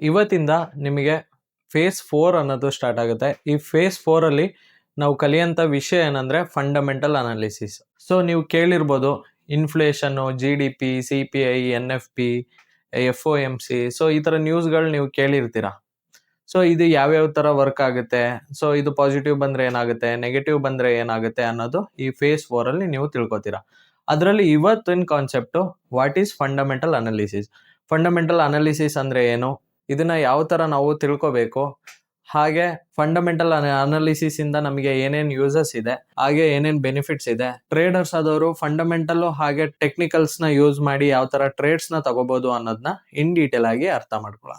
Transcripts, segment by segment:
ಇವತ್ತಿಂದ ನಿಮಗೆ ಫೇಸ್ 4 ಅನ್ನೋದು ಸ್ಟಾರ್ಟ್ ಆಗುತ್ತೆ. ಈ ಫೇಸ್ 4 ಅಲ್ಲಿ ನಾವು ಕಲಿಯೋಂಥ ವಿಷಯ ಏನಂದ್ರೆ ಫಂಡಮೆಂಟಲ್ ಅನಾಲಿಸಿಸ್. ಸೊ ನೀವು ಕೇಳಿರ್ಬೋದು ಇನ್ಫ್ಲೇಷನ್ನು, GDP, CPI, NFP, FOMC. So ಈ ಥರ ನ್ಯೂಸ್ಗಳು ನೀವು ಕೇಳಿರ್ತೀರ. ಸೊ ಇದು ಯಾವ್ಯಾವ ಥರ ವರ್ಕ್ ಆಗುತ್ತೆ, ಸೊ ಇದು ಪಾಸಿಟಿವ್ ಬಂದರೆ ಏನಾಗುತ್ತೆ, ನೆಗೆಟಿವ್ ಬಂದರೆ ಏನಾಗುತ್ತೆ ಅನ್ನೋದು ಈ ಫೇಸ್ 4 ಅಲ್ಲಿ ನೀವು ತಿಳ್ಕೊತೀರಾ. ಅದರಲ್ಲಿ ಇವತ್ತಿನ concept what is fundamental analysis. Fundamental analysis ಅಂದರೆ ಏನು, ಇದನ್ನ ಯಾವ ಥರ ನಾವು ತಿಳ್ಕೊಬೇಕು, ಹಾಗೆ ಫಂಡಮೆಂಟಲ್ ಅನಾಲಿಸಿಸ್ ಇಂದ ನಮಗೆ ಏನೇನು ಯೂಸಸ್ ಇದೆ, ಹಾಗೆ ಏನೇನು ಬೆನಿಫಿಟ್ಸ್ ಇದೆ, ಟ್ರೇಡರ್ಸ್ ಆದವರು ಫಂಡಮೆಂಟಲ್ ಹಾಗೆ ಟೆಕ್ನಿಕಲ್ಸ್ ನ ಯೂಸ್ ಮಾಡಿ ಯಾವ ತರ ಟ್ರೇಡ್ಸ್ ನ ತಗೋಬಹುದು ಅನ್ನೋದನ್ನ ಇನ್ ಡೀಟೇಲ್ ಆಗಿ ಅರ್ಥ ಮಾಡ್ಕೊಳ್ಳೋಣ.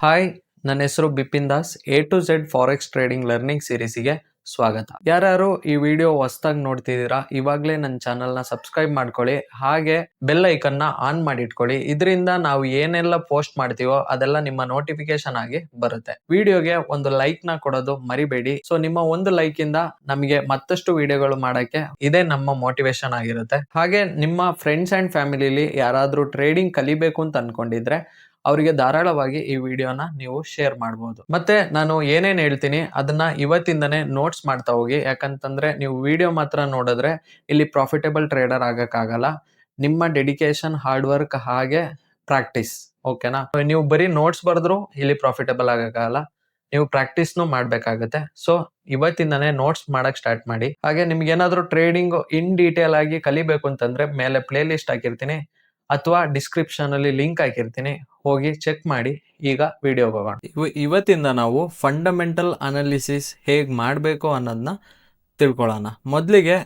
ಹಾಯ್, ನನ್ನ ಹೆಸರು Bipin Das. A to Z forex trading learning ಸೀರೀಸ್ಗೆ ಸ್ವಾಗತ. ಯಾರ್ಯಾರು ಈ ವಿಡಿಯೋ ಹೊಸದಾಗಿ ನೋಡ್ತಿದ್ದೀರಾ, ಇವಾಗಲೇ ನನ್ನ ಚಾನಲ್ನ ಸಬ್ಸ್ಕ್ರೈಬ್ ಮಾಡ್ಕೊಳ್ಳಿ, ಹಾಗೆ ಬೆಲ್ ಐಕನ್ನ ಆನ್ ಮಾಡಿ ಇಟ್ಕೊಳ್ಳಿ. ಇದರಿಂದ ನಾವು ಏನೆಲ್ಲ ಪೋಸ್ಟ್ ಮಾಡ್ತೀವೋ ಅದೆಲ್ಲ ನಿಮ್ಮ ನೋಟಿಫಿಕೇಶನ್ ಆಗಿ ಬರುತ್ತೆ. ವಿಡಿಯೋಗೆ ಒಂದು ಲೈಕ್ ನ ಕೊಡೋದು ಮರಿಬೇಡಿ. ಸೊ ನಿಮ್ಮ ಒಂದು ಲೈಕ್ ಇಂದ ನಮಗೆ ಮತ್ತಷ್ಟು ವಿಡಿಯೋಗಳು ಮಾಡಕ್ಕೆ ಇದೇ ನಮ್ಮ ಮೋಟಿವೇಶನ್ ಆಗಿರುತ್ತೆ. ಹಾಗೆ ನಿಮ್ಮ ಫ್ರೆಂಡ್ಸ್ ಅಂಡ್ ಫ್ಯಾಮಿಲಿಲಿ ಯಾರಾದ್ರೂ ಟ್ರೇಡಿಂಗ್ ಕಲಿಬೇಕು ಅಂತ ಅನ್ಕೊಂಡಿದ್ರೆ ಅವರಿಗೆ ಧಾರಾಳವಾಗಿ ಈ ವಿಡಿಯೋನ ನೀವು ಶೇರ್ ಮಾಡಬಹುದು. ಮತ್ತೆ ನಾನು ಏನೇನ್ ಹೇಳ್ತೀನಿ ಅದನ್ನ ಇವತ್ತಿಂದನೇ ನೋಟ್ಸ್ ಮಾಡ್ತಾ ಹೋಗಿ, ಯಾಕಂತಂದ್ರೆ ನೀವು ವಿಡಿಯೋ ಮಾತ್ರ ನೋಡಿದ್ರೆ ಇಲ್ಲಿ ಪ್ರಾಫಿಟೇಬಲ್ ಟ್ರೇಡರ್ ಆಗಕ್ಕಾಗಲ್ಲ. ನಿಮ್ಮ ಡೆಡಿಕೇಶನ್, ಹಾರ್ಡ್ ವರ್ಕ್ ಹಾಗೆ ಪ್ರಾಕ್ಟೀಸ್, ಓಕೆನಾ. ನೀವು ಬರೀ ನೋಟ್ಸ್ ಬರೆದ್ರು ಇಲ್ಲಿ ಪ್ರಾಫಿಟೇಬಲ್ ಆಗಕ್ಕಾಗಲ್ಲ, ನೀವು ಪ್ರಾಕ್ಟೀಸ್ನು ಮಾಡ್ಬೇಕಾಗತ್ತೆ. ಸೊ ಇವತ್ತಿಂದನೇ ನೋಟ್ಸ್ ಮಾಡಕ್ ಸ್ಟಾರ್ಟ್ ಮಾಡಿ. ಹಾಗೆ ನಿಮ್ಗೆ ಏನಾದ್ರು ಟ್ರೇಡಿಂಗ್ ಇನ್ ಡೀಟೇಲ್ ಆಗಿ ಕಲಿಬೇಕು ಅಂತಂದ್ರೆ ಮೇಲೆ ಪ್ಲೇ ಲಿಸ್ಟ್ ಹಾಕಿರ್ತೀನಿ ಅಥವಾ ಡಿಸ್ಕ್ರಿಪ್ಷನ್ ಅಲ್ಲಿ ಲಿಂಕ್ ಹಾಕಿರ್ತೀನಿ, ಹೋಗಿ ಚೆಕ್ ಮಾಡಿ. ಈಗ ವಿಡಿಯೋಗೆ ಹೋಗೋಣ. ಇವತ್ತಿಂದ ನಾವು ಫಂಡಮೆಂಟಲ್ ಅನಾಲಿಸಿಸ್ ಹೇಗೆ ಮಾಡಬೇಕು ಅನ್ನೋದನ್ನ ತಿಳ್ಕೊಳ್ಳೋಣ. ಮೊದಲಿಗೆ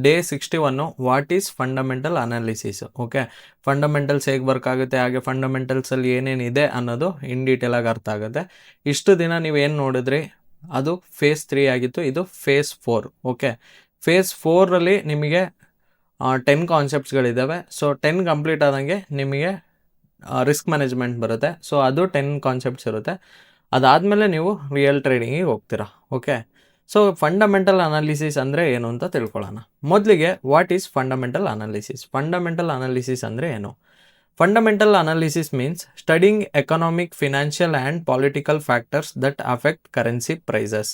day 61 what is fundamental analysis. Okay, fundamentals ಹೇಗೆ ವರ್ಕ್ ಆಗುತ್ತೆ, ಹಾಗೆ ಫಂಡಮೆಂಟಲ್ಸ್ ಅಲ್ಲಿ ಏನೇನಿದೆ ಅನ್ನೋದು ಇನ್ ಡೀಟೇಲ್ ಆಗಿ ಅರ್ಥ ಆಗುತ್ತೆ. ಇಷ್ಟು ದಿನ ನೀವು ಏನು ನೋಡಿದ್ರಿ ಅದು ಫೇಸ್ 3 ಆಗಿತ್ತು, ಇದು ಫೇಸ್ 4. ಓಕೆ, ಫೇಸ್ 4 ಅಲ್ಲಿ ನಿಮಗೆ 10 ಕಾನ್ಸೆಪ್ಟ್ಸ್ಗಳಿದ್ದಾವೆ. ಸೊ 10 ಕಂಪ್ಲೀಟ್ ಆದಂಗೆ ನಿಮಗೆ ರಿಸ್ಕ್ ಮ್ಯಾನೇಜ್ಮೆಂಟ್ ಬರುತ್ತೆ. ಸೊ ಅದು 10 ಕಾನ್ಸೆಪ್ಟ್ಸ್ ಇರುತ್ತೆ. ಅದಾದಮೇಲೆ ನೀವು ರಿಯಲ್ ಟ್ರೇಡಿಂಗಿಗೆ ಹೋಗ್ತೀರಾ. ಓಕೆ, ಸೊ ಫಂಡಮೆಂಟಲ್ ಅನಾಲಿಸಿಸ್ ಅಂದರೆ ಏನು ಅಂತ ತಿಳ್ಕೊಳ್ಳೋಣ. ಮೊದಲಿಗೆ what is fundamental analysis. Fundamental analysis ಅಂದರೆ ಏನು? Fundamental analysis means studying economic, financial and political factors that affect currency prices.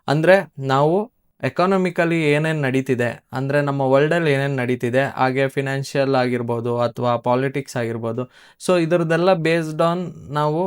ಅಂದರೆ ನಾವು ಎಕಾನಮಿಕಲಿ ಏನೇನು ನಡೀತಿದೆ, ಅಂದರೆ ನಮ್ಮ ವರ್ಲ್ಡಲ್ಲಿ ಏನೇನು ನಡೀತಿದೆ, ಹಾಗೆ ಫಿನಾನ್ಷಿಯಲ್ ಆಗಿರ್ಬೋದು ಅಥವಾ ಪಾಲಿಟಿಕ್ಸ್ ಆಗಿರ್ಬೋದು, ಸೊ ಇದರದ್ದೆಲ್ಲ ಬೇಸ್ಡ್ ಆನ್ ನಾವು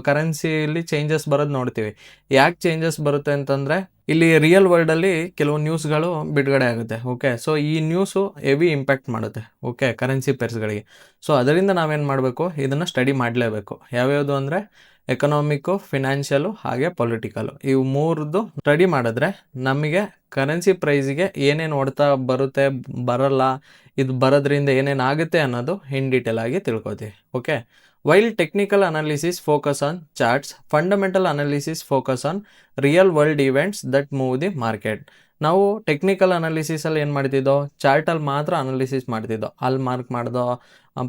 ಕರೆನ್ಸಿಯಲ್ಲಿ ಚೇಂಜಸ್ ಬರೋದು ನೋಡ್ತೀವಿ. ಯಾಕೆ ಚೇಂಜಸ್ ಬರುತ್ತೆ ಅಂತಂದರೆ ಇಲ್ಲಿ ರಿಯಲ್ ವರ್ಲ್ಡಲ್ಲಿ ಕೆಲವು ನ್ಯೂಸ್ಗಳು ಬಿಡುಗಡೆ ಆಗುತ್ತೆ. ಓಕೆ, ಸೊ ಈ ನ್ಯೂಸು ಹೆವಿ ಇಂಪ್ಯಾಕ್ಟ್ ಮಾಡುತ್ತೆ ಓಕೆ ಕರೆನ್ಸಿ ಪೇರ್ಸ್ಗಳಿಗೆ. ಸೊ ಅದರಿಂದ ನಾವೇನು ಮಾಡಬೇಕು, ಇದನ್ನು ಸ್ಟಡಿ ಮಾಡಲೇಬೇಕು. ಯಾವ್ಯಾವುದು ಅಂದರೆ ಎಕನಾಮಿಕ್ಕು, ಫಿನಾನ್ಷಿಯಲು ಹಾಗೆ ಪೊಲಿಟಿಕಲು, ಇವು ಮೂರದ್ದು ಸ್ಟಡಿ ಮಾಡಿದ್ರೆ ನಮಗೆ ಕರೆನ್ಸಿ ಪ್ರೈಸಿಗೆ ಏನೇನು ಹೊಡ್ತಾ ಬರುತ್ತೆ, ಬರಲ್ಲ, ಇದು ಬರೋದ್ರಿಂದ ಏನೇನು ಆಗುತ್ತೆ ಅನ್ನೋದು ಇನ್ ಡೀಟೇಲ್ ಆಗಿ ತಿಳ್ಕೊತೀವಿ. Okay, while technical analysis focus on charts, fundamental analysis focus on real world events that move the market. ನಾವು ಟೆಕ್ನಿಕಲ್ ಅನಾಲಿಸಿಸಲ್ಲಿ ಏನು ಮಾಡ್ತಿದ್ದೋ, ಚಾರ್ಟಲ್ಲಿ ಮಾತ್ರ ಅನಾಲಿಸಿಸ್ ಮಾಡ್ತಿದ್ದೋ, ಅಲ್ಲಿ ಮಾರ್ಕ್ ಮಾಡ್ದೋ,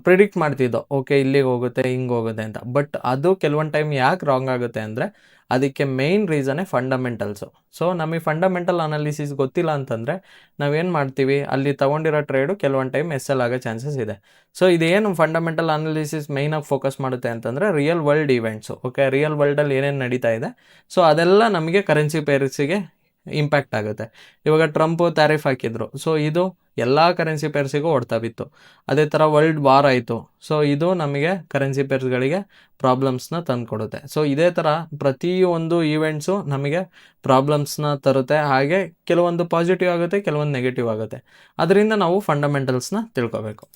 ಪ್ರಿಡಿಕ್ಟ್ ಮಾಡ್ತಿದ್ದೋ, ಓಕೆ ಇಲ್ಲಿಗೆ ಹೋಗುತ್ತೆ, ಹಿಂಗೆ ಹೋಗುತ್ತೆ ಅಂತ. ಬಟ್ ಅದು ಕೆಲವೊಂದು ಟೈಮ್ ಯಾಕೆ ರಾಂಗ್ ಆಗುತ್ತೆ ಅಂದರೆ ಅದಕ್ಕೆ ಮೇಯ್ನ್ ರೀಸನ್ನೇ ಫಂಡಮೆಂಟಲ್ಸು. ಸೊ ನಮಗೆ ಫಂಡಮೆಂಟಲ್ ಅನಾಲಿಸಿಸ್ ಗೊತ್ತಿಲ್ಲ ಅಂತಂದರೆ ನಾವೇನು ಮಾಡ್ತೀವಿ, ಅಲ್ಲಿ ತೊಗೊಂಡಿರೋ ಟ್ರೇಡು ಕೆಲವೊಂದು ಟೈಮ್ SL ಆಗೋ ಚಾನ್ಸಸ್ ಇದೆ. ಸೊ ಇದೇನು ಫಂಡಮೆಂಟಲ್ ಅನಾಲಿಸಿಸ್ ಮೇಯ್ನಾಗಿ ಫೋಕಸ್ ಮಾಡುತ್ತೆ ಅಂತಂದರೆ real world events. Okay, real ವರ್ಲ್ಡಲ್ಲಿ ಏನೇನು ನಡೀತಾ ಇದೆ, ಸೊ ಅದೆಲ್ಲ ನಮಗೆ ಕರೆನ್ಸಿ ಪೇರ್ಸಿಗೆ ಇಂಪ್ಯಾಕ್ಟ್ ಆಗುತ್ತೆ. ಇವಾಗ ಟ್ರಂಪು ಟ್ಯಾರಿಫ್ ಹಾಕಿದ್ರು, ಸೊ ಇದು ಎಲ್ಲ ಕರೆನ್ಸಿ ಪೇರ್ಸಿಗೂ ಹೊಡ್ತಾ ಬಿತ್ತು. ಅದೇ ಥರ ವರ್ಲ್ಡ್ ವಾರ್ ಆಯಿತು, ಸೊ ಇದು ನಮಗೆ ಕರೆನ್ಸಿ ಪೇರ್ಸ್ಗಳಿಗೆ ಪ್ರಾಬ್ಲಮ್ಸ್ನ ತಂದುಕೊಡುತ್ತೆ. ಸೊ ಇದೇ ಥರ ಪ್ರತಿಯೊಂದು ಈವೆಂಟ್ಸು ನಮಗೆ ಪ್ರಾಬ್ಲಮ್ಸ್ನ ತರುತ್ತೆ. ಹಾಗೆ ಕೆಲವೊಂದು ಪಾಸಿಟಿವ್ ಆಗುತ್ತೆ, ಕೆಲವೊಂದು ನೆಗೆಟಿವ್ ಆಗುತ್ತೆ. ಅದರಿಂದ ನಾವು ಫಂಡಮೆಂಟಲ್ಸ್ನ ತಿಳ್ಕೊಬೇಕು.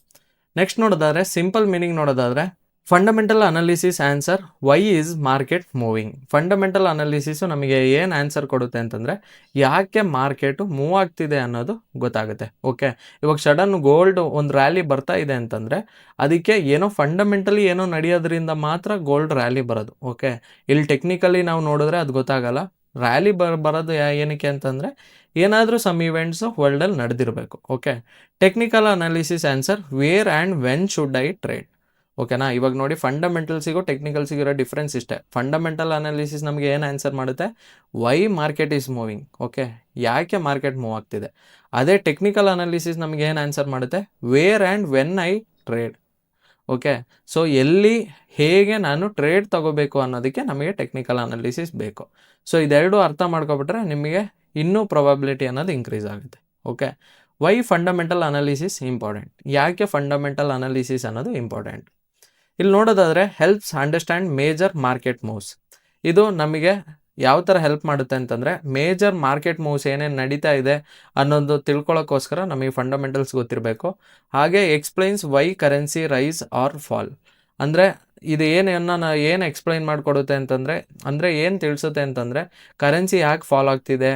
ನೆಕ್ಸ್ಟ್ ನೋಡೋದಾದರೆ, ಸಿಂಪಲ್ ಮೀನಿಂಗ್ ನೋಡೋದಾದರೆ, fundamental analysis answer why is market moving. Fundamental analysis ನಮಗೆ ಏನು ಆನ್ಸರ್ ಕೊಡುತ್ತೆ ಅಂತಂದರೆ ಯಾಕೆ ಮಾರ್ಕೆಟು ಮೂವ್ ಆಗ್ತಿದೆ ಅನ್ನೋದು ಗೊತ್ತಾಗುತ್ತೆ. ಓಕೆ, ಇವಾಗ ಸಡನ್ ಗೋಲ್ಡ್ ಒಂದು ರ್ಯಾಲಿ ಬರ್ತಾ ಇದೆ ಅಂತಂದರೆ ಅದಕ್ಕೆ ಏನೋ ಫಂಡಮೆಂಟಲಿ ಏನೋ ನಡೆಯೋದ್ರಿಂದ ಮಾತ್ರ ಗೋಲ್ಡ್ ರ್ಯಾಲಿ ಬರೋದು. ಓಕೆ, ಇಲ್ಲಿ ಟೆಕ್ನಿಕಲಿ ನಾವು ನೋಡಿದ್ರೆ ಅದು ಗೊತ್ತಾಗಲ್ಲ. ರ್ಯಾಲಿ ಬರೋದು ಏನಕ್ಕೆ ಅಂತಂದರೆ ಏನಾದರೂ ಸಮ್ ಇವೆಂಟ್ಸು ವರ್ಲ್ಡಲ್ಲಿ ನಡೆದಿರಬೇಕು. Okay, technical analysis answer where and when should I trade. ಓಕೆನಾ. ಇವಾಗ ನೋಡಿ ಫಂಡಮೆಂಟಲ್ಸಿಗೂ ಟೆಕ್ನಿಕಲ್ಸಿಗೂ ಇರೋ ಡಿಫ್ರೆನ್ಸ್ ಇಷ್ಟೇ. ಫಂಡಮೆಂಟಲ್ ಅನಾಲಿಸಿಸ್ ನಮಗೆ ಏನು ಆನ್ಸರ್ ಮಾಡುತ್ತೆ, why market is moving, okay, ಯಾಕೆ ಮಾರ್ಕೆಟ್ ಮೂವ್ ಆಗ್ತಿದೆ. ಅದೇ ಟೆಕ್ನಿಕಲ್ ಅನಾಲಿಸಿಸ್ ನಮಗೆ ಏನು ಆನ್ಸರ್ ಮಾಡುತ್ತೆ, where and when I trade, okay. So ಎಲ್ಲಿ ಹೇಗೆ ನಾನು ಟ್ರೇಡ್ ತಗೋಬೇಕು ಅನ್ನೋದಕ್ಕೆ ನಮಗೆ ಟೆಕ್ನಿಕಲ್ ಅನಾಲಿಸಿಸ್ ಬೇಕು. ಸೊ ಇದೆರಡು ಅರ್ಥ ಮಾಡ್ಕೊಬಿಟ್ರೆ ನಿಮಗೆ ಇನ್ನೂ ಪ್ರೊಬಬಿಲಿಟಿ ಅನ್ನೋದು ಇನ್ಕ್ರೀಸ್ ಆಗುತ್ತೆ. Okay, why fundamental analysis important, ಯಾಕೆ ಫಂಡಮೆಂಟಲ್ ಅನಾಲಿಸಿಸ್ ಅನ್ನೋದು ಇಂಪಾರ್ಟೆಂಟ್. ಇಲ್ಲಿ ನೋಡೋದಾದರೆ helps understand major market moves. ಇದು ನಮಗೆ ಯಾವ ಥರ ಹೆಲ್ಪ್ ಮಾಡುತ್ತೆ ಅಂತಂದರೆ, ಮೇಜರ್ ಮಾರ್ಕೆಟ್ ಮೂವ್ಸ್ ಏನೇನು ನಡೀತಾ ಇದೆ ಅನ್ನೋದು ತಿಳ್ಕೊಳ್ಳೋಕ್ಕೋಸ್ಕರ ನಮಗೆ ಫಂಡಮೆಂಟಲ್ಸ್ ಗೊತ್ತಿರಬೇಕು. ಹಾಗೆ explains why currency rise or fall, ಅಂದರೆ ಇದು ಏನು ಎಕ್ಸ್ಪ್ಲೈನ್ ಮಾಡಿಕೊಡುತ್ತೆ ಅಂತಂದರೆ, ಏನು ತಿಳಿಸುತ್ತೆ ಅಂತಂದರೆ ಕರೆನ್ಸಿ ಯಾಕೆ ಫಾಲ್ ಆಗ್ತಿದೆ,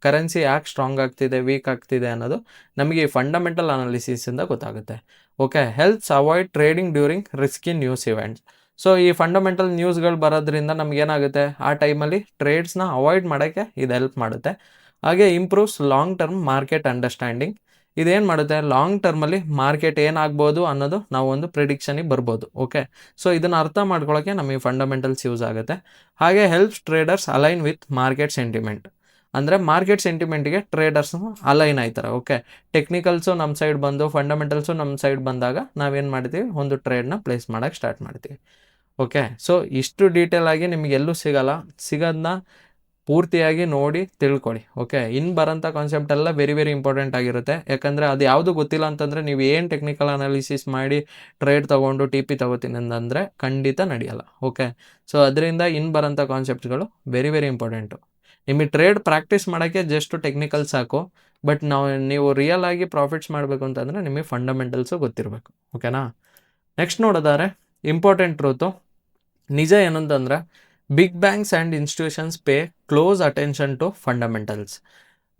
ಕರೆನ್ಸಿ ಯಾಕೆ ಸ್ಟ್ರಾಂಗ್ ಆಗ್ತಿದೆ, ವೀಕ್ ಆಗ್ತಿದೆ ಅನ್ನೋದು ನಮಗೆ ಈ ಫಂಡಮೆಂಟಲ್ ಅನಾಲಿಸಿಸಿಂದ ಗೊತ್ತಾಗುತ್ತೆ. Okay, helps avoid trading during risky news events. So ಈ ಫಂಡಮೆಂಟಲ್ ನ್ಯೂಸ್ಗಳು ಬರೋದ್ರಿಂದ ನಮಗೇನಾಗುತ್ತೆ, ಆ ಟೈಮಲ್ಲಿ ಟ್ರೇಡ್ಸ್ನ ಅವಾಯ್ಡ್ ಮಾಡೋಕ್ಕೆ ಇದು ಹೆಲ್ಪ್ ಮಾಡುತ್ತೆ. ಹಾಗೆ improves long term market understanding. ಇದೇನು ಮಾಡುತ್ತೆ, ಲಾಂಗ್ ಟರ್ಮಲ್ಲಿ ಮಾರ್ಕೆಟ್ ಏನಾಗ್ಬೋದು ಅನ್ನೋದು ನಾವು ಒಂದು ಪ್ರಿಡಿಕ್ಷನಿಗೆ ಬರ್ಬೋದು. ಓಕೆ, ಸೊ ಇದನ್ನು ಅರ್ಥ ಮಾಡ್ಕೊಳ್ಳೋಕ್ಕೆ ನಮಗೆ ಫಂಡಮೆಂಟಲ್ಸ್ ಯೂಸ್ ಆಗುತ್ತೆ. ಹಾಗೆ helps traders align with market sentiment, ಅಂದರೆ ಮಾರ್ಕೆಟ್ ಸೆಂಟಿಮೆಂಟಿಗೆ ಟ್ರೇಡರ್ಸ್ ಅಲೈನ್ ಆಯ್ತಾರೆ. ಓಕೆ, ಟೆಕ್ನಿಕಲ್ಸು ನಮ್ಮ ಸೈಡ್ ಬಂದು ಫಂಡಮೆಂಟಲ್ಸು ನಮ್ಮ ಸೈಡ್ ಬಂದಾಗ ನಾವೇನು ಮಾಡ್ತೀವಿ, ಒಂದು ಟ್ರೇಡ್ನ ಪ್ಲೇಸ್ ಮಾಡೋಕ್ಕೆ ಸ್ಟಾರ್ಟ್ ಮಾಡ್ತೀವಿ. ಓಕೆ, ಸೊ ಇಷ್ಟು ಡೀಟೇಲ್ ಆಗಿ ನಿಮಗೆ ಎಲ್ಲೂ ಸಿಗೋದನ್ನ ಪೂರ್ತಿಯಾಗಿ ನೋಡಿ ತಿಳ್ಕೊಳ್ಳಿ. ಓಕೆ, ಇನ್ನು ಬರೋಂಥ ಕಾನ್ಸೆಪ್ಟ್ ಎಲ್ಲ ವೆರಿ ವೆರಿ ಇಂಪಾರ್ಟೆಂಟ್ ಆಗಿರುತ್ತೆ. ಯಾಕಂದರೆ ಅದು ಯಾವುದು ಗೊತ್ತಿಲ್ಲ ಅಂತಂದರೆ ನೀವು ಏನು ಟೆಕ್ನಿಕಲ್ ಅನಾಲಿಸಿಸ್ ಮಾಡಿ ಟ್ರೇಡ್ ತೊಗೊಂಡು TP ತೊಗೋತೀನಿ ಅಂತಂದರೆ ಖಂಡಿತ ನಡೆಯಲ್ಲ. ಓಕೆ, ಸೊ ಅದರಿಂದ ಇನ್ನು ಬರೋಂಥ ಕಾನ್ಸೆಪ್ಟ್ಗಳು ವೆರಿ ವೆರಿ ಇಂಪಾರ್ಟೆಂಟು. ನಿಮಗೆ ಟ್ರೇಡ್ ಪ್ರಾಕ್ಟೀಸ್ ಮಾಡೋಕ್ಕೆ ಜಸ್ಟ್ ಟೆಕ್ನಿಕಲ್ ಸಾಕು, ಬಟ್ ನೀವು ರಿಯಲ್ ಆಗಿ ಪ್ರಾಫಿಟ್ಸ್ ಮಾಡಬೇಕು ಅಂತಂದರೆ ನಿಮಗೆ ಫಂಡಮೆಂಟಲ್ಸು ಗೊತ್ತಿರಬೇಕು. ಓಕೆನಾ. ನೆಕ್ಸ್ಟ್ ನೋಡೋದಾದ್ರೆ ಇಂಪಾರ್ಟೆಂಟ್ ಟ್ರೂತು, ನಿಜ ಏನಂತಂದರೆ big banks and institutions pay close attention to fundamentals.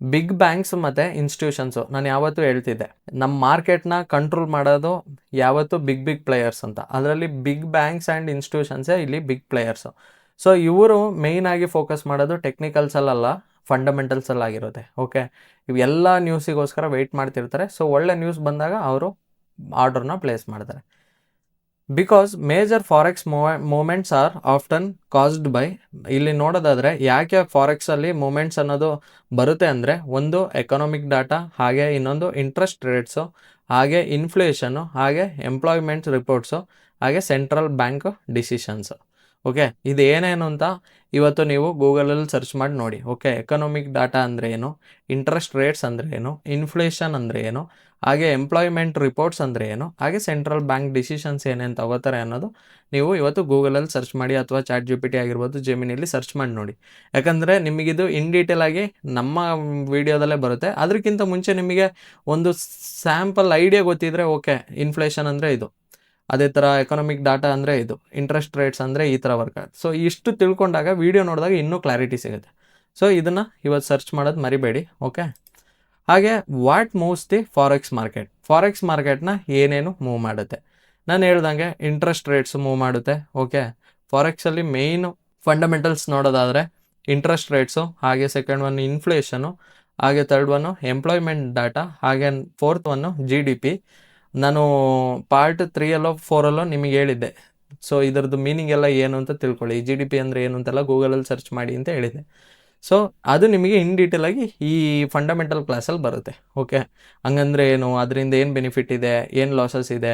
Big banks ಮತ್ತು ಇನ್ಸ್ಟಿಟ್ಯೂಷನ್ಸು, ನಾನು ಯಾವತ್ತೂ ಹೇಳ್ತಿದ್ದೆ ನಮ್ಮ ಮಾರ್ಕೆಟ್ನ ಕಂಟ್ರೋಲ್ ಮಾಡೋದು ಯಾವತ್ತೂ ಬಿಗ್ ಪ್ಲೇಯರ್ಸ್ ಅಂತ. ಅದರಲ್ಲಿ ಬಿಗ್ ಬ್ಯಾಂಕ್ಸ್ ಆ್ಯಂಡ್ ಇನ್ಸ್ಟಿಟ್ಯೂಷನ್ಸೇ ಇಲ್ಲಿ ಬಿಗ್ ಪ್ಲೇಯರ್ಸು. ಸೊ ಇವರು ಮೇಯ್ನಾಗಿ ಫೋಕಸ್ ಮಾಡೋದು ಟೆಕ್ನಿಕಲ್ಸಲ್ಲ, ಫಂಡಮೆಂಟಲ್ಸಲ್ಲಾಗಿರುತ್ತೆ. ಓಕೆ, ಇವೆಲ್ಲ ನ್ಯೂಸಿಗೋಸ್ಕರ ವೆಯ್ಟ್ ಮಾಡ್ತಿರ್ತಾರೆ. ಸೊ ಒಳ್ಳೆ ನ್ಯೂಸ್ ಬಂದಾಗ ಅವರು ಆರ್ಡರ್ನ ಪ್ಲೇಸ್ ಮಾಡ್ತಾರೆ. Because major forex moments are often caused by, ಇಲ್ಲಿ ನೋಡೋದಾದರೆ ಯಾಕೆ ಫಾರೆಕ್ಸಲ್ಲಿ ಮೂಮೆಂಟ್ಸ್ ಅನ್ನೋದು ಬರುತ್ತೆ ಅಂದರೆ, ಒಂದು ಎಕನಾಮಿಕ್ ಡಾಟಾ, ಹಾಗೆ ಇನ್ನೊಂದು ಇಂಟ್ರೆಸ್ಟ್ ರೇಟ್ಸು, ಹಾಗೆ ಇನ್ಫ್ಲೇಷನ್ನು, ಹಾಗೆ ಎಂಪ್ಲಾಯ್ಮೆಂಟ್ ರಿಪೋರ್ಟ್ಸು, ಹಾಗೆ ಸೆಂಟ್ರಲ್ ಬ್ಯಾಂಕ್ ಡಿಸಿಷನ್ಸು. ಓಕೆ, ಇದು ಏನೇನು ಅಂತ ಇವತ್ತು ನೀವು ಗೂಗಲಲ್ಲಿ ಸರ್ಚ್ ಮಾಡಿ ನೋಡಿ. ಓಕೆ, ಎಕನಾಮಿಕ್ ಡಾಟಾ ಅಂದರೆ ಏನು, ಇಂಟ್ರೆಸ್ಟ್ ರೇಟ್ಸ್ ಅಂದರೆ ಏನು, ಇನ್ಫ್ಲೇಷನ್ ಅಂದರೆ ಏನು, ಹಾಗೆ ಎಂಪ್ಲಾಯ್ಮೆಂಟ್ ರಿಪೋರ್ಟ್ಸ್ ಅಂದರೆ ಏನು, ಹಾಗೆ ಸೆಂಟ್ರಲ್ ಬ್ಯಾಂಕ್ ಡಿಸಿಷನ್ಸ್ ಏನೇನು ತಗೋತಾರೆ ಅನ್ನೋದು ನೀವು ಇವತ್ತು ಗೂಗಲಲ್ಲಿ ಸರ್ಚ್ ಮಾಡಿ, ಅಥವಾ ChatGPT ಆಗಿರ್ಬೋದು, ಜೆಮಿನಿಲಿ ಸರ್ಚ್ ಮಾಡಿ ನೋಡಿ. ಯಾಕಂದರೆ ನಿಮಗಿದು ಇನ್ ಡೀಟೇಲ್ ಆಗಿ ನಮ್ಮ ವಿಡಿಯೋದಲ್ಲೇ ಬರುತ್ತೆ. ಅದಕ್ಕಿಂತ ಮುಂಚೆ ನಿಮಗೆ ಒಂದು ಸ್ಯಾಂಪಲ್ ಐಡಿಯಾ ಗೊತ್ತಿದ್ರೆ, ಓಕೆ ಇನ್ಫ್ಲೇಷನ್ ಅಂದರೆ ಇದು, ಅದೇ ಥರ ಎಕನಾಮಿಕ್ ಡಾಟಾ ಅಂದರೆ ಇದು, ಇಂಟ್ರೆಸ್ಟ್ ರೇಟ್ಸ್ ಅಂದರೆ ಈ ಥರ ವರ್ಕ್ ಆಗುತ್ತೆ. ಸೊ ಇಷ್ಟು ತಿಳ್ಕೊಂಡಾಗ ವಿಡಿಯೋ ನೋಡಿದಾಗ ಇನ್ನೂ ಕ್ಲಾರಿಟಿ ಸಿಗುತ್ತೆ. ಸೊ ಇದನ್ನು ಇವತ್ತು ಸರ್ಚ್ ಮಾಡೋದು ಮರಿಬೇಡಿ. ಓಕೆ, ಹಾಗೆ what moves the forex market, forex ಮಾರ್ಕೆಟ್ನ ಏನೇನು ಮೂವ್ ಮಾಡುತ್ತೆ. ನಾನು ಹೇಳ್ದಂಗೆ ಇಂಟ್ರೆಸ್ಟ್ ರೇಟ್ಸ್ ಮೂವ್ ಮಾಡುತ್ತೆ. ಓಕೆ, ಫಾರೆಕ್ಸಲ್ಲಿ ಮೇಯ್ನು ಫಂಡಮೆಂಟಲ್ಸ್ ನೋಡೋದಾದರೆ ಇಂಟ್ರೆಸ್ಟ್ ರೇಟ್ಸು, ಹಾಗೆ ಸೆಕೆಂಡ್ ಒನ್ ಇನ್ಫ್ಲೇಷನು, ಹಾಗೆ ಥರ್ಡ್ ಒನ್ನು ಎಂಪ್ಲಾಯ್ಮೆಂಟ್ ಡಾಟಾ, ಹಾಗೆ ಫೋರ್ತ್ ಒನ್ನು GDP. ನಾನು ಪಾರ್ಟ್ 3 4 ನಿಮಗೆ ಹೇಳಿದ್ದೆ. ಸೊ ಇದರದ್ದು ಮೀನಿಂಗ್ ಎಲ್ಲ ಏನು ಅಂತ ತಿಳ್ಕೊಳ್ಳಿ, GDP ಅಂದರೆ ಏನು ಅಂತೆಲ್ಲ ಗೂಗಲಲ್ಲಿ ಸರ್ಚ್ ಮಾಡಿ ಅಂತ ಹೇಳಿದ್ದೆ. ಸೊ ಅದು ನಿಮಗೆ ಇನ್ ಡೀಟೇಲ್ ಆಗಿ ಈ ಫಂಡಮೆಂಟಲ್ ಕ್ಲಾಸಲ್ಲಿ ಬರುತ್ತೆ. ಓಕೆ, ಹಂಗಂದರೆ ಏನು, ಅದರಿಂದ ಏನು ಬೆನಿಫಿಟ್ ಇದೆ, ಏನು ಲಾಸಸ್ ಇದೆ,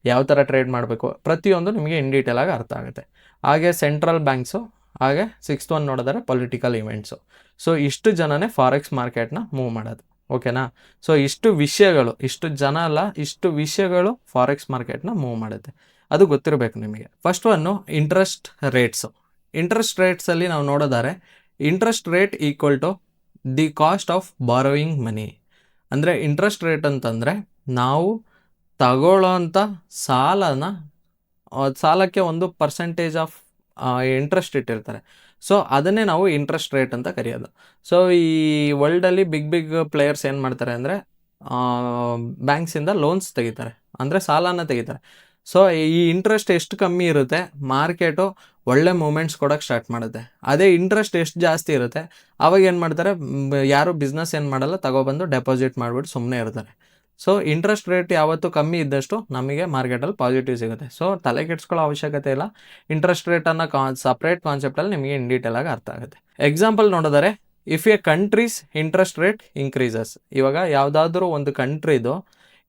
ಯಾವ ಥರ ಟ್ರೇಡ್ ಮಾಡಬೇಕು, ಪ್ರತಿಯೊಂದು ನಿಮಗೆ ಇನ್ ಡೀಟೇಲ್ ಆಗಿ ಅರ್ಥ ಆಗುತ್ತೆ. ಹಾಗೆ ಸೆಂಟ್ರಲ್ ಬ್ಯಾಂಕ್ಸು, ಹಾಗೆ 6th ಒನ್ ನೋಡಿದ್ರೆ ಪೊಲಿಟಿಕಲ್ ಇವೆಂಟ್ಸು. ಸೊ ಇಷ್ಟು ಜನನೇ ಫಾರೆಕ್ಸ್ ಮಾರ್ಕೆಟ್ನ ಮೂವ್ ಮಾಡೋದು. ಓಕೆನಾ. ಸೊ ಇಷ್ಟು ವಿಷಯಗಳು ಫಾರೆಕ್ಸ್ ಮಾರ್ಕೆಟ್ನ ಮೂವ್ ಮಾಡುತ್ತೆ, ಅದು ಗೊತ್ತಿರಬೇಕು ನಿಮಗೆ. First one interest rates. Interest ರೇಟ್ಸಲ್ಲಿ ನಾವು ನೋಡೋದಾದ್ರೆ interest rate equal to the cost of borrowing money. ಅಂದರೆ ಇಂಟ್ರೆಸ್ಟ್ ರೇಟ್ ಅಂತಂದರೆ ನಾವು ತಗೊಳ್ಳೋಂಥ ಸಾಲಕ್ಕೆ ಒಂದು ಪರ್ಸೆಂಟೇಜ್ ಆಫ್ ಇಂಟ್ರೆಸ್ಟ್ ಇಟ್ಟಿರ್ತಾರೆ. ಸೊ ಅದನ್ನೇ ನಾವು ಇಂಟ್ರೆಸ್ಟ್ ರೇಟ್ ಅಂತ ಕರೆಯೋದು. ಸೊ ಈ ವರ್ಲ್ಡಲ್ಲಿ ಬಿಗ್ ಪ್ಲೇಯರ್ಸ್ ಏನು ಮಾಡ್ತಾರೆ ಅಂದರೆ ಬ್ಯಾಂಕ್ಸಿಂದ ಲೋನ್ಸ್ ತೆಗಿತಾರೆ, ಅಂದರೆ ಸಾಲನ ತೆಗಿತಾರೆ. ಸೊ ಈ ಇಂಟ್ರೆಸ್ಟ್ ಎಷ್ಟು ಕಮ್ಮಿ ಇರುತ್ತೆ, ಮಾರ್ಕೆಟು ಒಳ್ಳೆ ಮೂಮೆಂಟ್ಸ್ ಕೊಡೋಕ್ಕೆ ಸ್ಟಾರ್ಟ್ ಮಾಡುತ್ತೆ. ಅದೇ ಇಂಟ್ರೆಸ್ಟ್ ಎಷ್ಟು ಜಾಸ್ತಿ ಇರುತ್ತೆ, ಅವಾಗ ಏನು ಮಾಡ್ತಾರೆ, ಯಾರು ಬಿಸ್ನೆಸ್ ಏನು ಮಾಡಲ್ಲ, ತಗೊಬಂದು ಡೆಪಾಸಿಟ್ ಮಾಡಿಬಿಟ್ಟು ಸುಮ್ಮನೆ ಇರ್ತಾರೆ. ಸೊ ಇಂಟ್ರೆಸ್ಟ್ ರೇಟ್ ಯಾವತ್ತು ಕಮ್ಮಿ ಇದ್ದಷ್ಟು ನಮಗೆ ಮಾರ್ಕೆಟಲ್ಲಿ ಪಾಸಿಟಿವ್ ಸಿಗುತ್ತೆ. ಸೊ ತಲೆ ಕೆಡಿಸ್ಕೊಳ್ಳೋ ಅವಶ್ಯಕತೆ ಇಲ್ಲ. ಇಂಟ್ರೆಸ್ಟ್ ರೇಟನ್ನು ಸಪ್ರೇಟ್ ಕಾನ್ಸೆಪ್ಟಲ್ಲಿ ನಿಮಗೆ ಇನ್ ಡೀಟೇಲ್ ಆಗಿ ಅರ್ಥ ಆಗುತ್ತೆ. ಎಕ್ಸಾಂಪಲ್ ನೋಡಿದರೆ, if A countries interest rate increases, ಇವಾಗ ಯಾವುದಾದ್ರೂ ಒಂದು ಕಂಟ್ರಿದು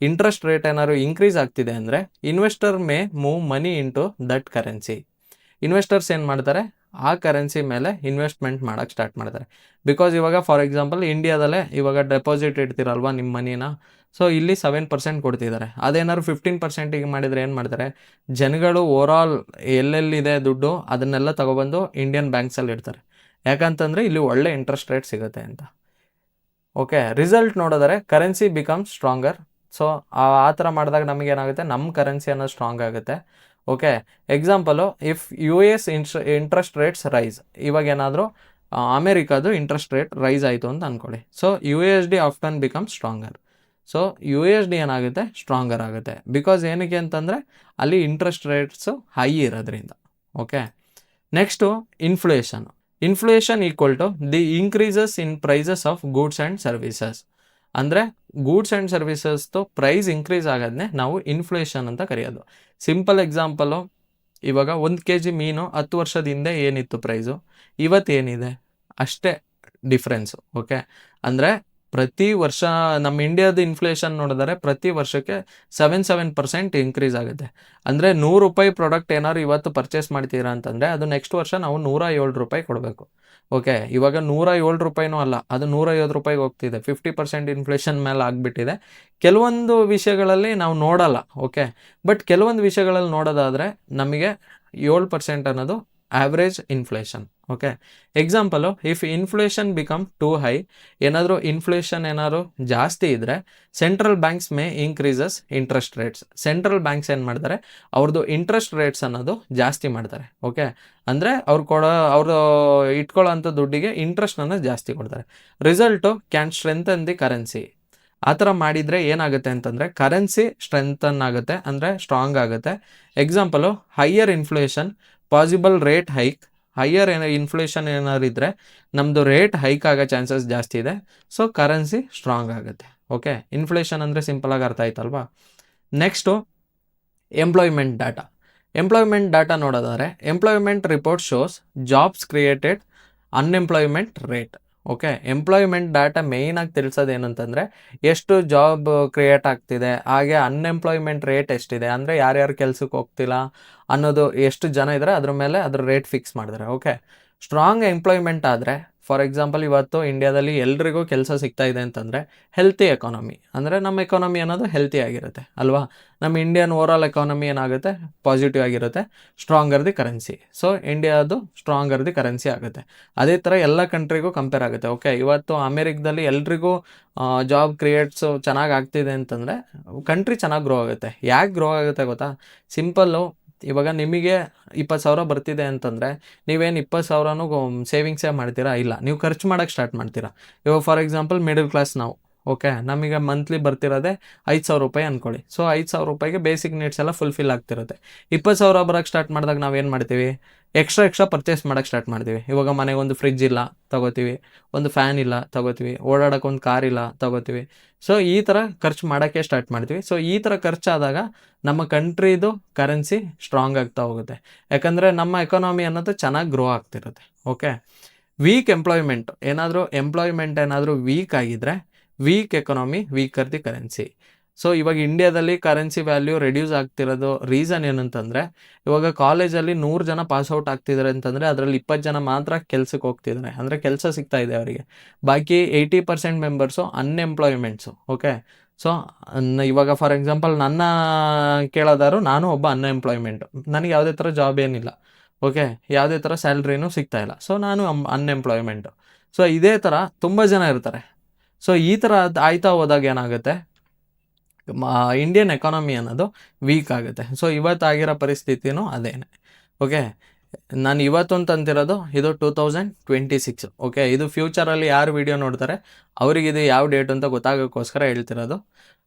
ಇಂಟ್ರೆಸ್ಟ್ ರೇಟ್ ಏನಾದ್ರು ಇನ್ಕ್ರೀಸ್ ಆಗ್ತಿದೆ ಅಂದರೆ investor May move money into that currency. Investors ಏನು ಮಾಡ್ತಾರೆ, ಆ ಕರೆನ್ಸಿ ಮೇಲೆ ಇನ್ವೆಸ್ಟ್ಮೆಂಟ್ ಮಾಡೋಕ್ಕೆ ಸ್ಟಾರ್ಟ್ ಮಾಡ್ತಾರೆ. ಬಿಕಾಸ್ ಇವಾಗ ಫಾರ್ ಎಕ್ಸಾಂಪಲ್ ಇಂಡಿಯಾದಲ್ಲೇ ಇವಾಗ ಡೆಪಾಸಿಟ್ ಇಡ್ತೀರಲ್ವಾ ನಿಮ್ಮ ಮನಿನ, ಸೊ ಇಲ್ಲಿ 7% ಕೊಡ್ತಿದ್ದಾರೆ. ಅದೇನಾದ್ರು 15% ಮಾಡಿದರೆ ಏನು ಮಾಡ್ತಾರೆ, ಜನಗಳು ಓವರಾಲ್ ಎಲ್ಲೆಲ್ಲಿದೆ ದುಡ್ಡು ಅದನ್ನೆಲ್ಲ ತಗೊಬಂದು ಇಂಡಿಯನ್ ಬ್ಯಾಂಕ್ಸಲ್ಲಿ ಇಡ್ತಾರೆ. ಯಾಕಂತಂದರೆ ಇಲ್ಲಿ ಒಳ್ಳೆ ಇಂಟ್ರೆಸ್ಟ್ ರೇಟ್ ಸಿಗುತ್ತೆ ಅಂತ. ಓಕೆ, ರಿಸಲ್ಟ್ ನೋಡಿದರೆ ಕರೆನ್ಸಿ ಬಿಕಮ್ಸ್ ಸ್ಟ್ರಾಂಗರ್. ಸೊ ಆ ಥರ ಮಾಡಿದಾಗ ನಮಗೇನಾಗುತ್ತೆ, ನಮ್ಮ ಕರೆನ್ಸಿ ಅನ್ನೋದು ಸ್ಟ್ರಾಂಗ್ ಆಗುತ್ತೆ. Okay, example, if US interest rates rise, ಇವಾಗ ಏನಾದರೂ ಅಮೇರಿಕಾದು ಇಂಟ್ರೆಸ್ಟ್ ರೇಟ್ ರೈಸ್ ಆಯಿತು ಅಂತ ಅಂದ್ಕೊಳ್ಳಿ. So USD often become stronger. So USD ಏನಾಗುತ್ತೆ, ಸ್ಟ್ರಾಂಗರ್ ಆಗುತ್ತೆ. ಬಿಕಾಸ್ ಏನಕ್ಕೆ ಅಂತಂದರೆ ಅಲ್ಲಿ ಇಂಟ್ರೆಸ್ಟ್ ರೇಟ್ಸು ಹೈ ಇರೋದ್ರಿಂದ. Okay, next inflation. Inflation equal to the increases in prices of goods and services. ಅಂದರೆ ಗೂಡ್ಸ್ ಆ್ಯಂಡ್ ಸರ್ವಿಸಸ್ದು ಪ್ರೈಸ್ ಇನ್ಕ್ರೀಸ್ ಆಗೋದನ್ನೇ ನಾವು ಇನ್ಫ್ಲೇಷನ್ ಅಂತ ಕರೆಯೋದು. ಸಿಂಪಲ್ ಎಕ್ಸಾಂಪಲು, ಇವಾಗ 1 kg ಮೀನು 10 ವರ್ಷದ ಹಿಂದೆ ಏನಿತ್ತು ಪ್ರೈಸು, ಇವತ್ತೇನಿದೆ ಅಷ್ಟೇ ಡಿಫ್ರೆನ್ಸು. ಓಕೆ, ಅಂದರೆ ಪ್ರತಿ ವರ್ಷ ನಮ್ಮ ಇಂಡಿಯಾದ ಇನ್ಫ್ಲೇಷನ್ ನೋಡಿದರೆ ಪ್ರತಿ ವರ್ಷಕ್ಕೆ 7% ಇನ್ಕ್ರೀಸ್ ಆಗುತ್ತೆ. ಅಂದರೆ ₹100 ಪ್ರಾಡಕ್ಟ್ ಏನಾದ್ರು ಇವತ್ತು ಪರ್ಚೇಸ್ ಮಾಡ್ತೀರಾ ಅಂತಂದರೆ ಅದು ನೆಕ್ಸ್ಟ್ ವರ್ಷ ನಾವು ₹107 ಕೊಡಬೇಕು. ಓಕೆ, ಇವಾಗ ₹107 ಅಲ್ಲ, ಅದು ₹150 ಹೋಗ್ತಿದೆ. 50% ಇನ್ಫ್ಲೇಷನ್ ಮೇಲೆ ಆಗಿಬಿಟ್ಟಿದೆ. ಕೆಲವೊಂದು ವಿಷಯಗಳಲ್ಲಿ ನಾವು ನೋಡಲ್ಲ. ಓಕೆ, ಬಟ್ ಕೆಲವೊಂದು ವಿಷಯಗಳಲ್ಲಿ ನೋಡೋದಾದರೆ ನಮಗೆ 7% ಅನ್ನೋದು average inflation. Okay, example, if inflation become two high, ಏನಾದರೂ ಇನ್ಫ್ಲೇಷನ್ ಏನಾದ್ರು ಜಾಸ್ತಿ ಇದ್ದರೆ central banks May increases interest rates. Central banks ಏನು ಮಾಡ್ತಾರೆ, ಅವ್ರದ್ದು ಇಂಟ್ರೆಸ್ಟ್ ರೇಟ್ಸ್ ಅನ್ನೋದು ಜಾಸ್ತಿ ಮಾಡ್ತಾರೆ. ಓಕೆ, ಅಂದರೆ ಅವರು ಇಟ್ಕೊಳ್ಳೋ ಅಂಥ ದುಡ್ಡಿಗೆ ಇಂಟ್ರೆಸ್ಟ್ ಅನ್ನೋದು ಜಾಸ್ತಿ ಕೊಡ್ತಾರೆ. Result can strengthen the currency. ಆ ಥರ ಮಾಡಿದರೆ ಏನಾಗುತ್ತೆ ಅಂತಂದರೆ ಕರೆನ್ಸಿ ಸ್ಟ್ರೆಂಥನ್ ಆಗುತ್ತೆ, ಅಂದರೆ ಸ್ಟ್ರಾಂಗ್ ಆಗುತ್ತೆ. Example, higher inflation possible rate hike. Higher inflation ಏನಾದ್ರು ಇದ್ದರೆ ನಮ್ಮದು ರೇಟ್ ಹೈಕ್ ಆಗೋ ಚಾನ್ಸಸ್ ಜಾಸ್ತಿ ಇದೆ. ಸೊ ಕರೆನ್ಸಿ ಸ್ಟ್ರಾಂಗ್ ಆಗುತ್ತೆ. ಓಕೆ, ಇನ್ಫ್ಲೇಷನ್ ಅಂದರೆ ಸಿಂಪಲಾಗಿ ಅರ್ಥ ಆಯ್ತಲ್ವಾ. Next employment data. Employment data ನೋಡೋದಾದರೆ, employment report shows jobs created, unemployment rate. Okay, employment data ಮೇಯ್ನಾಗಿ ತಿಳಿಸೋದು ಏನಂತಂದರೆ ಎಷ್ಟು ಜಾಬ್ ಕ್ರಿಯೇಟ್ ಆಗ್ತಿದೆ, ಹಾಗೆ ಅನ್ಎಂಪ್ಲಾಯ್ಮೆಂಟ್ ರೇಟ್ ಎಷ್ಟಿದೆ, ಅಂದರೆ ಯಾರ್ಯಾರು ಕೆಲ್ಸಕ್ಕೆ ಹೋಗ್ತಿಲ್ಲ ಅನ್ನೋದು ಎಷ್ಟು ಜನ ಇದ್ದಾರೆ ಅದ್ರ ಮೇಲೆ ಅದ್ರ ರೇಟ್ ಫಿಕ್ಸ್ ಮಾಡಿದ್ದಾರೆ. ಓಕೆ, ಸ್ಟ್ರಾಂಗ್ ಎಂಪ್ಲಾಯ್ಮೆಂಟ್ ಆದರೆ, ಫಾರ್ ಎಕ್ಸಾಂಪಲ್ ಇವತ್ತು ಇಂಡಿಯಾದಲ್ಲಿ ಎಲ್ರಿಗೂ ಕೆಲಸ ಸಿಗ್ತಾ ಇದೆ ಅಂತಂದರೆ ಹೆಲ್ತಿ ಎಕಾನಮಿ, ಅಂದರೆ ನಮ್ಮ ಎಕಾನಮಿ ಅನ್ನೋದು ಹೆಲ್ತಿ ಆಗಿರುತ್ತೆ ಅಲ್ವಾ. ನಮ್ಮ ಇಂಡಿಯನ್ ಓವರಾಲ್ ಎಕಾನಮಿ ಏನಾಗುತ್ತೆ, ಪಾಸಿಟಿವ್ ಆಗಿರುತ್ತೆ. Stronger the currency. ಸೊ ಇಂಡಿಯಾದು ಸ್ಟ್ರಾಂಗರ್ ದಿ ಕರೆನ್ಸಿ ಆಗುತ್ತೆ. ಅದೇ ಥರ ಎಲ್ಲ ಕಂಟ್ರಿಗೂ ಕಂಪೇರ್ ಆಗುತ್ತೆ. ಓಕೆ, ಇವತ್ತು ಅಮೇರಿಕದಲ್ಲಿ ಎಲ್ರಿಗೂ ಜಾಬ್ ಕ್ರಿಯೇಟ್ಸು ಚೆನ್ನಾಗಿ ಆಗ್ತಿದೆ ಅಂತಂದರೆ ಕಂಟ್ರಿ ಚೆನ್ನಾಗಿ ಗ್ರೋ ಆಗುತ್ತೆ. ಯಾಕೆ ಗ್ರೋ ಆಗುತ್ತೆ ಗೊತ್ತಾ, ಸಿಂಪಲ್ಲು. ಇವಾಗ ನಿಮಗೆ 20,000 ಬರ್ತಿದೆ ಅಂತಂದರೆ ನೀವೇನು 20,000 ಸೇವಿಂಗ್ಸೇ ಮಾಡ್ತೀರಾ? ಇಲ್ಲ, ನೀವು ಖರ್ಚು ಮಾಡೋಕ್ಕೆ ಸ್ಟಾರ್ಟ್ ಮಾಡ್ತೀರಾ. ಇವಾಗ ಫಾರ್ ಎಕ್ಸಾಂಪಲ್ ಮಿಡಲ್ ಕ್ಲಾಸ್ ನಾವು, ಓಕೆ, ನಮಗೆ ಮಂತ್ಲಿ ಬರ್ತಿರೋದೇ ₹5,000 ಅಂದ್ಕೊಳ್ಳಿ. ಸೊ ₹5,000ಗೆ ಬೇಸಿಕ್ ನೀಡ್ಸ್ ಎಲ್ಲ ಫುಲ್ಫಿಲ್ ಆಗ್ತಿರುತ್ತೆ. 20,000 ಬರೋಕ್ಕೆ ಸ್ಟಾರ್ಟ್ ಮಾಡಿದಾಗ ನಾವೇನು ಮಾಡ್ತೀವಿ, ಎಕ್ಸ್ಟ್ರಾ ಪರ್ಚೇಸ್ ಮಾಡೋಕ್ಕೆ ಸ್ಟಾರ್ಟ್ ಮಾಡ್ತೀವಿ. ಇವಾಗ ಮನೆಗೆ ಒಂದು ಫ್ರಿಡ್ಜ್ ಇಲ್ಲ ತಗೋತೀವಿ, ಒಂದು ಫ್ಯಾನ್ ಇಲ್ಲ ತಗೋತೀವಿ, ಓಡಾಡೋಕೆ ಒಂದು ಕಾರ್ ಇಲ್ಲ ತಗೋತೀವಿ. ಸೊ ಈ ಥರ ಖರ್ಚು ಮಾಡೋಕ್ಕೆ ಸ್ಟಾರ್ಟ್ ಮಾಡ್ತೀವಿ. ಸೊ ಈ ಥರ ಖರ್ಚಾದಾಗ ನಮ್ಮ ಕಂಟ್ರಿದು ಕರೆನ್ಸಿ ಸ್ಟ್ರಾಂಗ್ ಆಗ್ತಾ ಹೋಗುತ್ತೆ. ಯಾಕಂದರೆ ನಮ್ಮ ಎಕಾನಮಿ ಅನ್ನೋದು ಚೆನ್ನಾಗಿ ಗ್ರೋ ಆಗ್ತಿರುತ್ತೆ. ಓಕೆ, ವೀಕ್ ಎಂಪ್ಲಾಯ್ಮೆಂಟ್ ಏನಾದರೂ ವೀಕ್ ಆಗಿದ್ದರೆ weak economy, weaker the currency. So ಇವಾಗ ಇಂಡಿಯಾದಲ್ಲಿ ಕರೆನ್ಸಿ ವ್ಯಾಲ್ಯೂ ರೆಡ್ಯೂಸ್ ಆಗ್ತಿರೋದು ರೀಸನ್ ಏನಂತಂದರೆ, ಇವಾಗ ಕಾಲೇಜಲ್ಲಿ 100 ಜನ ಪಾಸ್ಔಟ್ ಆಗ್ತಿದ್ದಾರೆ ಅಂತಂದರೆ ಅದರಲ್ಲಿ 20 ಜನ ಮಾತ್ರ ಕೆಲ್ಸಕ್ಕೆ ಹೋಗ್ತಿದ್ದಾರೆ, ಅಂದರೆ ಕೆಲಸ ಸಿಗ್ತಾ ಇದೆ ಅವರಿಗೆ. ಬಾಕಿ 80% ಮೆಂಬರ್ಸು ಅನ್ಎಂಪ್ಲಾಯ್ಮೆಂಟ್ಸು. ಓಕೆ, ಸೊ ಇವಾಗ ಫಾರ್ ಎಕ್ಸಾಂಪಲ್ ನನ್ನ ಕೇಳೋದಾದ್ರು ನಾನು ಒಬ್ಬ ಅನ್ಎಂಪ್ಲಾಯ್ಮೆಂಟು, ನನಗೆ ಯಾವುದೇ ಥರ ಜಾಬ್ ಏನಿಲ್ಲ. ಓಕೆ, ಯಾವುದೇ ಥರ ಸ್ಯಾಲ್ರಿನೂ ಸಿಗ್ತಾ ಇಲ್ಲ. ಸೊ ನಾನು ಅನ್ಎಂಪ್ಲಾಯ್ಮೆಂಟು. ಸೊ ಇದೇ ಥರ ತುಂಬ ಜನ ಇರ್ತಾರೆ. ಸೊ ಈ ಥರ ಆಯ್ತಾ ಹೋದಾಗ ಏನಾಗುತ್ತೆ, ಇಂಡಿಯನ್ ಎಕಾನಮಿ ಅನ್ನೋದು ವೀಕ್ ಆಗುತ್ತೆ. ಸೊ ಇವತ್ತಾಗಿರೋ ಪರಿಸ್ಥಿತಿನೂ ಅದೇನೆ. ಓಕೆ, ನಾನು ಇವತ್ತು ಅಂತಂತಿರೋದು ಇದು 2026. ಓಕೆ, ಇದು ಫ್ಯೂಚರಲ್ಲಿ ಯಾರು ವಿಡಿಯೋ ನೋಡ್ತಾರೆ ಅವ್ರಿಗೆ ಇದು ಯಾವ ಡೇಟ್ ಅಂತ ಗೊತ್ತಾಗೋಕ್ಕೋಸ್ಕರ ಹೇಳ್ತಿರೋದು.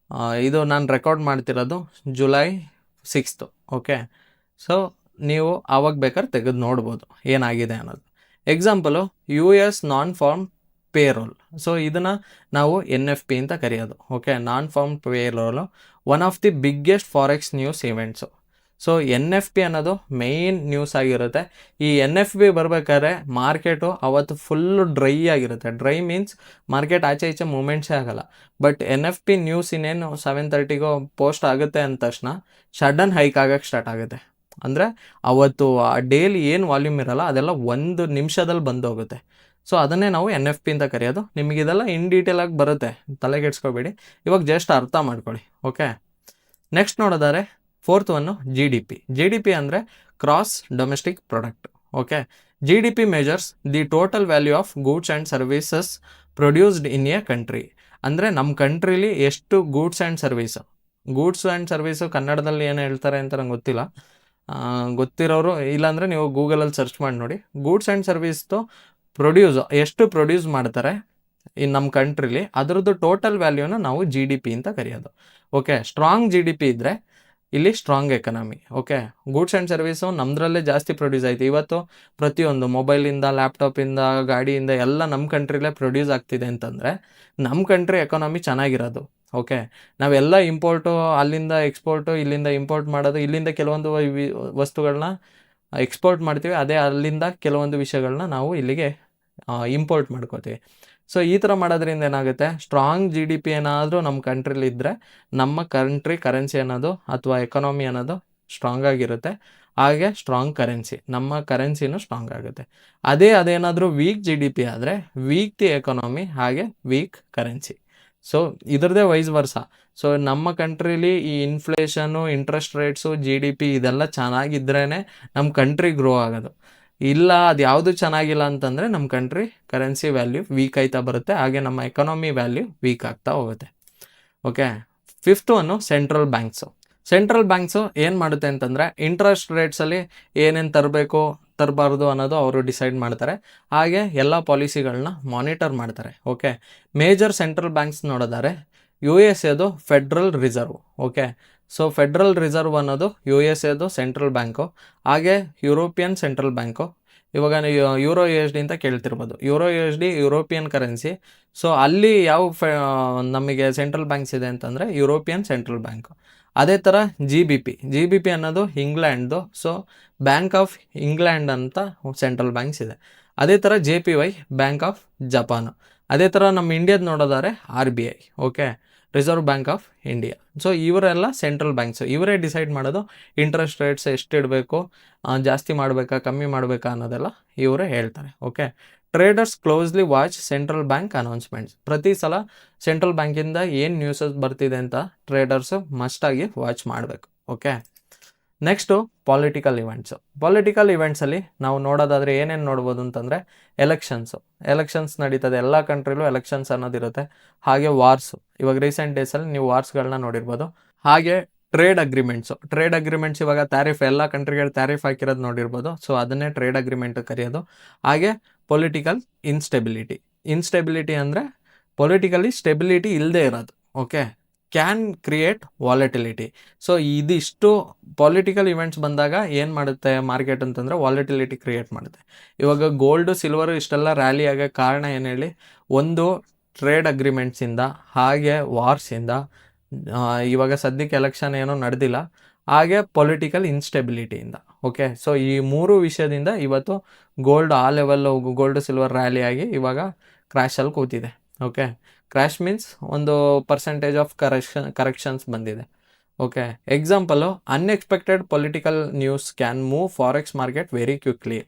ಇದು ನಾನು ರೆಕಾರ್ಡ್ ಮಾಡ್ತಿರೋದು July 6. ಓಕೆ, ಸೊ ನೀವು ಆವಾಗ ಬೇಕಾದ್ರೆ ತೆಗೆದು ನೋಡ್ಬೋದು ಏನಾಗಿದೆ ಅನ್ನೋದು. Example, US non farm payroll. So ಇದನ್ನು ನಾವು NFP ಅಂತ ಕರೆಯೋದು. Okay, non farm payroll one of the biggest forex news events. So NFP ಅನ್ನೋದು ಮೇಯ್ನ್ ನ್ಯೂಸ್ ಆಗಿರುತ್ತೆ. ಈ NFP ಬರಬೇಕಾದ್ರೆ ಮಾರ್ಕೆಟು ಅವತ್ತು ಫುಲ್ಲು ಡ್ರೈ ಆಗಿರುತ್ತೆ. ಡ್ರೈ ಮೀನ್ಸ್ ಮಾರ್ಕೆಟ್ ಆಚೆ ಈಚೆ ಮೂಮೆಂಟ್ಸೇ ಆಗಲ್ಲ. ಬಟ್ NFP ನ್ಯೂಸ್ ಇನ್ನೇನು 7:30ಗೋ ಪೋಸ್ಟ್ ಆಗುತ್ತೆ ಅಂದ ತಕ್ಷಣ ಸಡನ್ ಹೈಕ್ ಆಗಕ್ಕೆ ಸ್ಟಾರ್ಟ್ ಆಗುತ್ತೆ. ಅಂದರೆ ಅವತ್ತು ಆ ಡೇಲಿ ಏನು ವಾಲ್ಯೂಮ್ ಇರಲ್ಲ ಅದೆಲ್ಲ 1 ನಿಮಿಷದಲ್ಲಿ ಬಂದೋಗುತ್ತೆ. ಸೊ ಅದನ್ನೇ ನಾವು NFP ಅಂತ ಕರೆಯೋದು. ನಿಮಗಿದೆಲ್ಲ ಇನ್ ಡೀಟೇಲ್ ಆಗಿ ಬರುತ್ತೆ, ತಲೆಗೆಡ್ಸ್ಕೊಬೇಡಿ. ಇವಾಗ ಜಸ್ಟ್ ಅರ್ಥ ಮಾಡ್ಕೊಳ್ಳಿ. ಓಕೆ, ನೆಕ್ಸ್ಟ್ ನೋಡೋದಾದ್ರೆ 4th ಒನ್ನು GDP ಅಂದರೆ cross domestic product. Okay, GDP measures the total value of goods and services produced in a country. ಅಂದರೆ ನಮ್ಮ ಕಂಟ್ರೀಲಿ ಎಷ್ಟು ಗೂಡ್ಸ್ ಆ್ಯಂಡ್ ಸರ್ವೀಸು ಕನ್ನಡದಲ್ಲಿ ಏನು ಹೇಳ್ತಾರೆ ಅಂತ ನಂಗೆ ಗೊತ್ತಿಲ್ಲ. ಗೊತ್ತಿರೋರು ಇಲ್ಲಾಂದರೆ ನೀವು ಗೂಗಲಲ್ಲಿ ಸರ್ಚ್ ಮಾಡಿ ನೋಡಿ. ಗೂಡ್ಸ್ ಆ್ಯಂಡ್ ಸರ್ವೀಸ್ದು ಎಷ್ಟು ಪ್ರೊಡ್ಯೂಸ್ ಮಾಡ್ತಾರೆ ನಮ್ಮ ಕಂಟ್ರೀಲಿ, ಅದರದ್ದು ಟೋಟಲ್ ವ್ಯಾಲ್ಯೂನ ನಾವು GDP ಅಂತ ಕರೆಯೋದು. ಓಕೆ, ಸ್ಟ್ರಾಂಗ್ GDP ಇದ್ದರೆ ಇಲ್ಲಿ strong economy. Okay, goods and service ನಮ್ಮದ್ರಲ್ಲೇ ಜಾಸ್ತಿ ಪ್ರೊಡ್ಯೂಸ್ ಆಯಿತು. ಇವತ್ತು ಪ್ರತಿಯೊಂದು ಮೊಬೈಲಿಂದ, ಲ್ಯಾಪ್ಟಾಪಿಂದ, ಗಾಡಿಯಿಂದ ಎಲ್ಲ ನಮ್ಮ ಕಂಟ್ರಿಲೇ ಪ್ರೊಡ್ಯೂಸ್ ಆಗ್ತಿದೆ ಅಂತಂದರೆ ನಮ್ಮ ಕಂಟ್ರಿ ಎಕಾನಮಿ ಚೆನ್ನಾಗಿರೋದು. ಓಕೆ, ನಾವೆಲ್ಲ ಇಂಪೋರ್ಟು, ಅಲ್ಲಿಂದ ಎಕ್ಸ್ಪೋರ್ಟು, ಇಲ್ಲಿಂದ ಇಂಪೋರ್ಟ್ ಮಾಡೋದು, ಇಲ್ಲಿಂದ ಕೆಲವೊಂದು ವಸ್ತುಗಳನ್ನ ಎಕ್ಸ್ಪೋರ್ಟ್ ಮಾಡ್ತೀವಿ, ಅದೇ ಅಲ್ಲಿಂದ ಕೆಲವೊಂದು ವಿಷಯಗಳನ್ನ ನಾವು ಇಲ್ಲಿಗೆ ಇಂಪೋರ್ಟ್ ಮಾಡ್ಕೋತೀವಿ. ಸೊ ಈ ಥರ ಮಾಡೋದ್ರಿಂದ ಏನಾಗುತ್ತೆ, ಸ್ಟ್ರಾಂಗ್ GDP ಏನಾದರೂ ನಮ್ಮ ಕಂಟ್ರಿಲಿ ಇದ್ದರೆ ನಮ್ಮ ಕಂಟ್ರಿ ಕರೆನ್ಸಿ ಅನ್ನೋದು ಅಥವಾ ಎಕಾನಮಿ ಅನ್ನೋದು ಸ್ಟ್ರಾಂಗ್ ಆಗಿರುತ್ತೆ. ಹಾಗೆ ಸ್ಟ್ರಾಂಗ್ ಕರೆನ್ಸಿ, ನಮ್ಮ ಕರೆನ್ಸಿನೂ ಸ್ಟ್ರಾಂಗ್ ಆಗುತ್ತೆ. ಅದೇನಾದರೂ ವೀಕ್ GDP ಆದರೆ ವೀಕ್ ದಿ ಎಕಾನಮಿ, ಹಾಗೆ ವೀಕ್ ಕರೆನ್ಸಿ. ಸೊ ಇದ್ರದ್ದೇ ವೈಸ್ ವರ್ಸ. ಸೊ ನಮ್ಮ ಕಂಟ್ರೀಲಿ ಈ ಇನ್ಫ್ಲೇಷನ್ನು, ಇಂಟ್ರೆಸ್ಟ್ ರೇಟ್ಸು, GDP ಇದೆಲ್ಲ ಚೆನ್ನಾಗಿದ್ರೇ ನಮ್ಮ ಕಂಟ್ರಿ ಗ್ರೋ ಆಗೋದು. ಇಲ್ಲ ಅದು ಯಾವುದು ಚೆನ್ನಾಗಿಲ್ಲ ಅಂತಂದರೆ ನಮ್ಮ ಕಂಟ್ರಿ ಕರೆನ್ಸಿ ವ್ಯಾಲ್ಯೂ ವೀಕ್ ಆಯ್ತಾ ಬರುತ್ತೆ, ಹಾಗೆ ನಮ್ಮ ಎಕಾನಮಿ ವ್ಯಾಲ್ಯೂ ವೀಕ್ ಆಗ್ತಾ ಹೋಗುತ್ತೆ. Okay, 5th one central banks ಏನು ಮಾಡುತ್ತೆ ಅಂತಂದರೆ ಇಂಟ್ರೆಸ್ಟ್ ರೇಟ್ಸಲ್ಲಿ ಏನೇನು ತರಬಾರ್ದು ಅನ್ನೋದು ಅವರು ಡಿಸೈಡ್ ಮಾಡ್ತಾರೆ. ಹಾಗೆ ಎಲ್ಲ ಪಾಲಿಸಿಗಳನ್ನ ಮಾನಿಟರ್ ಮಾಡ್ತಾರೆ. ಓಕೆ, ಮೇಜರ್ ಸೆಂಟ್ರಲ್ ಬ್ಯಾಂಕ್ಸ್ ನೋಡೋದಾದ್ರೆ USA federal reserve. Okay, so federal reserve ಅನ್ನೋದು USA ಸೆಂಟ್ರಲ್ ಬ್ಯಾಂಕು. ಹಾಗೆ ಯುರೋಪಿಯನ್ ಸೆಂಟ್ರಲ್ ಬ್ಯಾಂಕು. ಇವಾಗ ನೀವು EURUSD ಅಂತ ಕೇಳ್ತಿರ್ಬೋದು. EURUSD European currency. ಸೊ ಅಲ್ಲಿ ಯಾವ ನಮಗೆ ಸೆಂಟ್ರಲ್ ಬ್ಯಾಂಕ್ಸ್ ಇದೆ ಅಂತಂದರೆ ಯುರೋಪಿಯನ್ ಸೆಂಟ್ರಲ್ ಬ್ಯಾಂಕು. ಅದೇ ಥರ GBP ಅನ್ನೋದು ಇಂಗ್ಲೆಂಡ್ದು. ಸೊ ಬ್ಯಾಂಕ್ ಆಫ್ ಇಂಗ್ಲೆಂಡ್ ಅಂತ ಸೆಂಟ್ರಲ್ ಬ್ಯಾಂಕ್ಸ್ ಇದೆ. ಅದೇ ಥರ JPY ಬ್ಯಾಂಕ್ ಆಫ್ ಜಪಾನು. ಅದೇ ಥರ ನಮ್ಮ ಇಂಡಿಯಾದ ನೋಡೋದಾದ್ರೆ RBI. Okay, reserve bank of India. So ಇವರೆಲ್ಲ ಸೆಂಟ್ರಲ್ ಬ್ಯಾಂಕ್ಸು. ಇವರೇ ಡಿಸೈಡ್ ಮಾಡೋದು ಇಂಟ್ರೆಸ್ಟ್ ರೇಟ್ಸ್ ಎಷ್ಟು ಇಡಬೇಕು, ಜಾಸ್ತಿ ಮಾಡಬೇಕಾ ಕಮ್ಮಿ ಮಾಡಬೇಕಾ ಅನ್ನೋದೆಲ್ಲ ಇವರೇ ಹೇಳ್ತಾರೆ. Okay, traders closely watch central bank announcements. ಪ್ರತಿ ಸಲ ಸೆಂಟ್ರಲ್ ಬ್ಯಾಂಕಿಂದ ಏನು ನ್ಯೂಸಸ್ ಬರ್ತಿದೆ ಅಂತ ಟ್ರೇಡರ್ಸು ಮಸ್ಟಾಗಿ ವಾಚ್ ಮಾಡಬೇಕು. ಓಕೆ, ನೆಕ್ಸ್ಟು ಪೊಲಿಟಿಕಲ್ ಇವೆಂಟ್ಸಲ್ಲಿ ನಾವು ನೋಡೋದಾದರೆ ಏನೇನು ನೋಡ್ಬೋದು ಅಂತಂದರೆ ಎಲೆಕ್ಷನ್ಸ್ ನಡೀತದೆ. ಎಲ್ಲ ಕಂಟ್ರಿಲೂ ಎಲೆಕ್ಷನ್ಸ್ ಅನ್ನೋದಿರುತ್ತೆ. ಹಾಗೆ ವಾರ್ಸು, ಇವಾಗ ರೀಸೆಂಟ್ ಡೇಸಲ್ಲಿ ನೀವು ವಾರ್ಸ್ಗಳನ್ನ ನೋಡಿರ್ಬೋದು. ಹಾಗೆ ಟ್ರೇಡ್ ಅಗ್ರಿಮೆಂಟ್ಸ್ ಇವಾಗ ಟ್ಯಾರಿಫ್, ಎಲ್ಲ ಕಂಟ್ರಿಗಳ ಟ್ಯಾರಿಫ್ ಹಾಕಿರೋದು ನೋಡಿರ್ಬೋದು. ಸೊ ಅದನ್ನೇ ಟ್ರೇಡ್ ಅಗ್ರಿಮೆಂಟ್ ಕರೆಯೋದು. ಹಾಗೆ ಪೊಲಿಟಿಕಲ್ ಇನ್ಸ್ಟೆಬಿಲಿಟಿ ಅಂದರೆ ಪೊಲಿಟಿಕಲಿ ಸ್ಟೆಬಿಲಿಟಿ ಇಲ್ಲದೆ ಇರೋದು. Okay, can create volatility. So ಇದಿಷ್ಟು ಪೊಲಿಟಿಕಲ್ ಇವೆಂಟ್ಸ್ ಬಂದಾಗ ಏನು ಮಾಡುತ್ತೆ ಮಾರ್ಕೆಟ್ ಅಂತಂದರೆ ವಾಲೆಟಿಲಿಟಿ ಕ್ರಿಯೇಟ್ ಮಾಡುತ್ತೆ. ಇವಾಗ ಗೋಲ್ಡು, ಸಿಲ್ವರು ಇಷ್ಟೆಲ್ಲ ರ್ಯಾಲಿ ಆಗೋಕ್ಕೆ ಕಾರಣ ಏನು ಹೇಳಿ, ಒಂದು ಟ್ರೇಡ್ ಅಗ್ರಿಮೆಂಟ್ಸಿಂದ, ಹಾಗೆ ವಾರ್ಸಿಂದ, ಇವಾಗ ಸದ್ಯಕ್ಕೆ ಎಲೆಕ್ಷನ್ ಏನೂ ನಡೆದಿಲ್ಲ, ಹಾಗೆ ಪೊಲಿಟಿಕಲ್ ಇನ್ಸ್ಟೆಬಿಲಿಟಿಯಿಂದ. ಓಕೆ, ಸೊ ಈ 3 ವಿಷಯದಿಂದ ಇವತ್ತು ಗೋಲ್ಡ್ ಆ ಲೆವೆಲ್ಲು ಗೋಲ್ಡ್ ಸಿಲ್ವರ್ ರ್ಯಾಲಿ ಆಗಿ ಇವಾಗ ಕ್ರ್ಯಾಶಲ್ಲಿ ಕೂತಿದೆ. ಓಕೆ, ಕ್ರ್ಯಾಶ್ ಮೀನ್ಸ್ ಒಂದು ಪರ್ಸೆಂಟೇಜ್ ಆಫ್ ಕರೆಕ್ಷನ್ಸ್ ಬಂದಿದೆ. Okay, example unexpected political news can move forex market very quickly.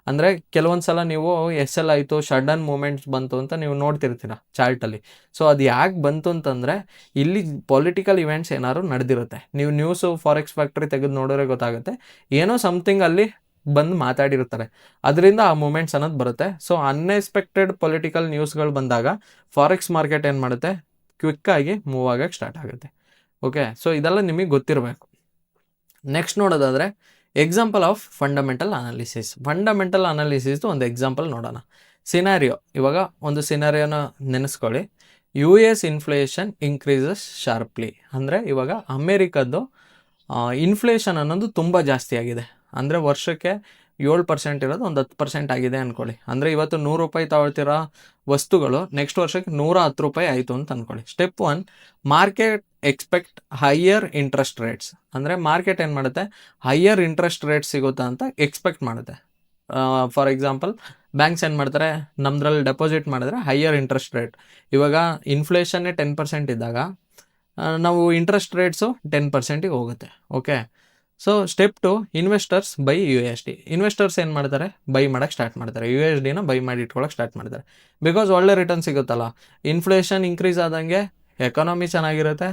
ಅಂದರೆ ಕೆಲವೊಂದು ಸಲ ನೀವು SL ಆಯಿತು, ಸಡನ್ ಮೂಮೆಂಟ್ಸ್ ಬಂತು ಅಂತ ನೀವು ನೋಡ್ತಿರ್ತೀರ ಚಾರ್ಟಲ್ಲಿ. ಸೊ ಅದು ಯಾಕೆ ಬಂತು ಅಂತಂದರೆ ಇಲ್ಲಿ ಪೊಲಿಟಿಕಲ್ ಇವೆಂಟ್ಸ್ ಏನಾದ್ರು ನಡೆದಿರುತ್ತೆ. ನೀವು ನ್ಯೂಸು ಫಾರೆಕ್ಸ್ ಫ್ಯಾಕ್ಟ್ರಿ ತೆಗೆದು ನೋಡಿದ್ರೆ ಗೊತ್ತಾಗುತ್ತೆ, ಏನೋ ಸಮಥಿಂಗ್ ಅಲ್ಲಿ ಬಂದು ಮಾತಾಡಿರ್ತಾರೆ, ಅದರಿಂದ ಆ ಮೂಮೆಂಟ್ಸ್ ಅನ್ನೋದು ಬರುತ್ತೆ. ಸೊ ಅನ್ಎಕ್ಸ್ಪೆಕ್ಟೆಡ್ ಪೊಲಿಟಿಕಲ್ ನ್ಯೂಸ್ಗಳು ಬಂದಾಗ ಫಾರೆಕ್ಸ್ ಮಾರ್ಕೆಟ್ ಏನು ಮಾಡುತ್ತೆ, ಕ್ವಿಕ್ಕಾಗಿ ಮೂವ್ ಆಗೋಕ್ಕೆ ಸ್ಟಾರ್ಟ್ ಆಗುತ್ತೆ. ಓಕೆ, ಸೊ ಇದೆಲ್ಲ ನಿಮಗೆ ಗೊತ್ತಿರಬೇಕು. ನೆಕ್ಸ್ಟ್ ನೋಡೋದಾದರೆ ಎಕ್ಸಾಂಪಲ್ ಆಫ್ ಫಂಡಮೆಂಟಲ್ ಅನಾಲಿಸಿಸ್ದು ಒಂದು ಎಕ್ಸಾಂಪಲ್ ನೋಡೋಣ. ಸಿನಾರಿಯೋ, ಇವಾಗ ಒಂದು ಸಿನಾರಿಯೋನ ನೆನೆಸ್ಕೊಳ್ಳಿ. US inflation increases sharply. ಅಂದರೆ ಇವಾಗ ಅಮೇರಿಕದ್ದು ಇನ್ಫ್ಲೇಷನ್ ಅನ್ನೋದು ತುಂಬ ಜಾಸ್ತಿ ಆಗಿದೆ. ಅಂದರೆ ವರ್ಷಕ್ಕೆ 7% ಇರೋದು ಒಂದು 10% ಆಗಿದೆ ಅನ್ಕೊಳ್ಳಿ. ಅಂದರೆ ಇವತ್ತು 100 ರೂಪಾಯಿ ತಗೊಳ್ತಿರೋ ವಸ್ತುಗಳು ನೆಕ್ಸ್ಟ್ ವರ್ಷಕ್ಕೆ 110 ರೂಪಾಯಿ ಆಯಿತು ಅಂತ ಅನ್ಕೊಳ್ಳಿ. Step 1, market expect higher interest rates. ಅಂದರೆ ಮಾರ್ಕೆಟ್ ಏನು ಮಾಡುತ್ತೆ, ಹೈಯರ್ ಇಂಟ್ರೆಸ್ಟ್ ರೇಟ್ಸ್ ಸಿಗುತ್ತಾ ಅಂತ ಎಕ್ಸ್ಪೆಕ್ಟ್ ಮಾಡುತ್ತೆ. ಫಾರ್ ಎಕ್ಸಾಂಪಲ್ ಬ್ಯಾಂಕ್ಸ್ ಏನು ಮಾಡ್ತಾರೆ, ನಮ್ಮದ್ರಲ್ಲಿ ಡೆಪಾಸಿಟ್ ಮಾಡಿದ್ರೆ ಹೈಯರ್ ಇಂಟ್ರೆಸ್ಟ್ ರೇಟ್. ಇವಾಗ ಇನ್ಫ್ಲೇಷನ್ನೇ 10% ಇದ್ದಾಗ ನಾವು ಇಂಟ್ರೆಸ್ಟ್ ರೇಟ್ಸು 10%ಗೆ ಹೋಗುತ್ತೆ. Okay, so step 2, investors by USD. Investors ಏನು ಮಾಡ್ತಾರೆ, ಬೈ ಮಾಡೋಕ್ಕೆ ಸ್ಟಾರ್ಟ್ ಮಾಡ್ತಾರೆ. USDನ ಬೈ ಮಾಡಿ ಇಟ್ಕೊಳ್ಳೋಕೆ ಸ್ಟಾರ್ಟ್ ಮಾಡ್ತಾರೆ. ಬಿಕಾಸ್ ಒಳ್ಳೆ ರಿಟರ್ನ್ ಸಿಗುತ್ತಲ್ಲ. ಇನ್ಫ್ಲೇಷನ್ ಇಂಕ್ರೀಸ್ ಆದಂಗೆ ಎಕಾನಮಿ ಚೆನ್ನಾಗಿರುತ್ತೆ,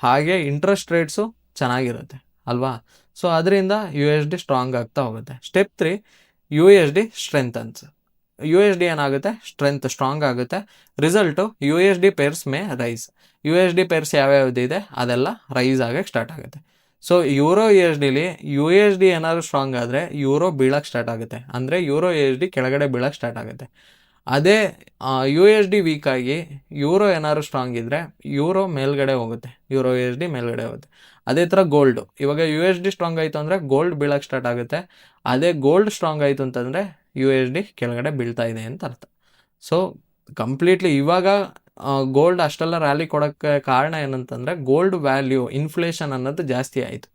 ಹಾಗೆ ಇಂಟ್ರೆಸ್ಟ್ ರೇಟ್ಸು ಚೆನ್ನಾಗಿರುತ್ತೆ ಅಲ್ವಾ. ಸೊ ಅದರಿಂದ USD ಸ್ಟ್ರಾಂಗ್ ಆಗ್ತಾ ಹೋಗುತ್ತೆ. Step 3, USD strengthens. USD ಏನಾಗುತ್ತೆ, ಸ್ಟ್ರಾಂಗ್ ಆಗುತ್ತೆ. Result USD pairs may rise. USD pairs ಯಾವ್ಯಾವುದಿದೆ ಅದೆಲ್ಲ ರೈಸ್ ಆಗಕ್ಕೆ ಸ್ಟಾರ್ಟ್ ಆಗುತ್ತೆ. ಸೊ ಯೂರೋ USDಲಿ USD ಏನಾದ್ರು ಸ್ಟ್ರಾಂಗ್ ಆದರೆ ಯೂರೋ ಬೀಳಕ್ಕೆ ಸ್ಟಾರ್ಟ್ ಆಗುತ್ತೆ. ಅಂದರೆ ಯೂರೋ USD ಕೆಳಗಡೆ ಬೀಳಕ್ಕೆ ಸ್ಟಾರ್ಟ್ ಆಗುತ್ತೆ. ಅದೇ USD ವೀಕ್ ಆಗಿ ಯೂರೋ ಏನಾದ್ರು ಸ್ಟ್ರಾಂಗ್ ಇದ್ದರೆ ಯೂರೋ ಮೇಲ್ಗಡೆ ಹೋಗುತ್ತೆ, ಯೂರೋ USD ಮೇಲ್ಗಡೆ ಹೋಗುತ್ತೆ. ಅದೇ ಥರ ಗೋಲ್ಡು, ಇವಾಗ USD ಸ್ಟ್ರಾಂಗ್ ಆಯಿತು ಅಂದರೆ ಗೋಲ್ಡ್ ಬೀಳಕ್ಕೆ ಸ್ಟಾರ್ಟ್ ಆಗುತ್ತೆ. ಅದೇ ಗೋಲ್ಡ್ ಸ್ಟ್ರಾಂಗ್ ಆಯಿತು ಅಂತಂದರೆ USD ಕೆಳಗಡೆ ಬೀಳ್ತಾ ಇದೆ ಅಂತ ಅರ್ಥ. ಸೊ ಕಂಪ್ಲೀಟ್ಲಿ ಇವಾಗ ಗೋಲ್ಡ್ ಅಷ್ಟೆಲ್ಲ ರ್ಯಾಲಿ ಕೊಡೋಕ್ಕೆ ಕಾರಣ ಏನಂತಂದರೆ ಗೋಲ್ಡ್ ವ್ಯಾಲ್ಯೂ ಇನ್ಫ್ಲೇಷನ್ ಅನ್ನೋದು ಜಾಸ್ತಿ ಆಯಿತು.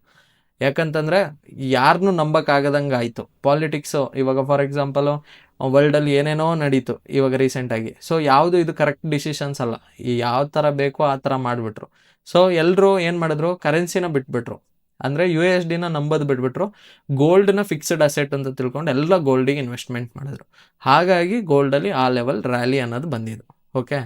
ಯಾಕಂತಂದರೆ ಯಾರನ್ನೂ ನಂಬಕ್ಕಾಗದಂಗೆ ಆಯಿತು. ಪಾಲಿಟಿಕ್ಸು ಇವಾಗ ಫಾರ್ ಎಕ್ಸಾಂಪಲು ವರ್ಲ್ಡಲ್ಲಿ ಏನೇನೋ ನಡೀತು ಇವಾಗ ರೀಸೆಂಟಾಗಿ. ಸೊ ಯಾವುದು ಇದು ಕರೆಕ್ಟ್ ಡಿಸಿಷನ್ಸ್ ಅಲ್ಲ, ಯಾವ ಥರ ಬೇಕೋ ಆ ಥರ ಮಾಡಿಬಿಟ್ರು. ಸೊ ಎಲ್ಲರೂ ಏನು ಮಾಡಿದ್ರು, ಕರೆನ್ಸಿನ ಬಿಟ್ಬಿಟ್ರು. ಅಂದರೆ USDನ ನಂಬೋದು ಬಿಟ್ಬಿಟ್ರು. ಗೋಲ್ಡ್ನ ಫಿಕ್ಸ್ಡ್ ಅಸೆಟ್ ಅಂತ ತಿಳ್ಕೊಂಡು ಎಲ್ಲ ಗೋಲ್ಡಿಗೆ ಇನ್ವೆಸ್ಟ್ಮೆಂಟ್ ಮಾಡಿದ್ರು. ಹಾಗಾಗಿ ಗೋಲ್ಡಲ್ಲಿ ಆ ಲೆವೆಲ್ ರ್ಯಾಲಿ ಅನ್ನೋದು ಬಂದಿದ್ದು. ಓಕೆ,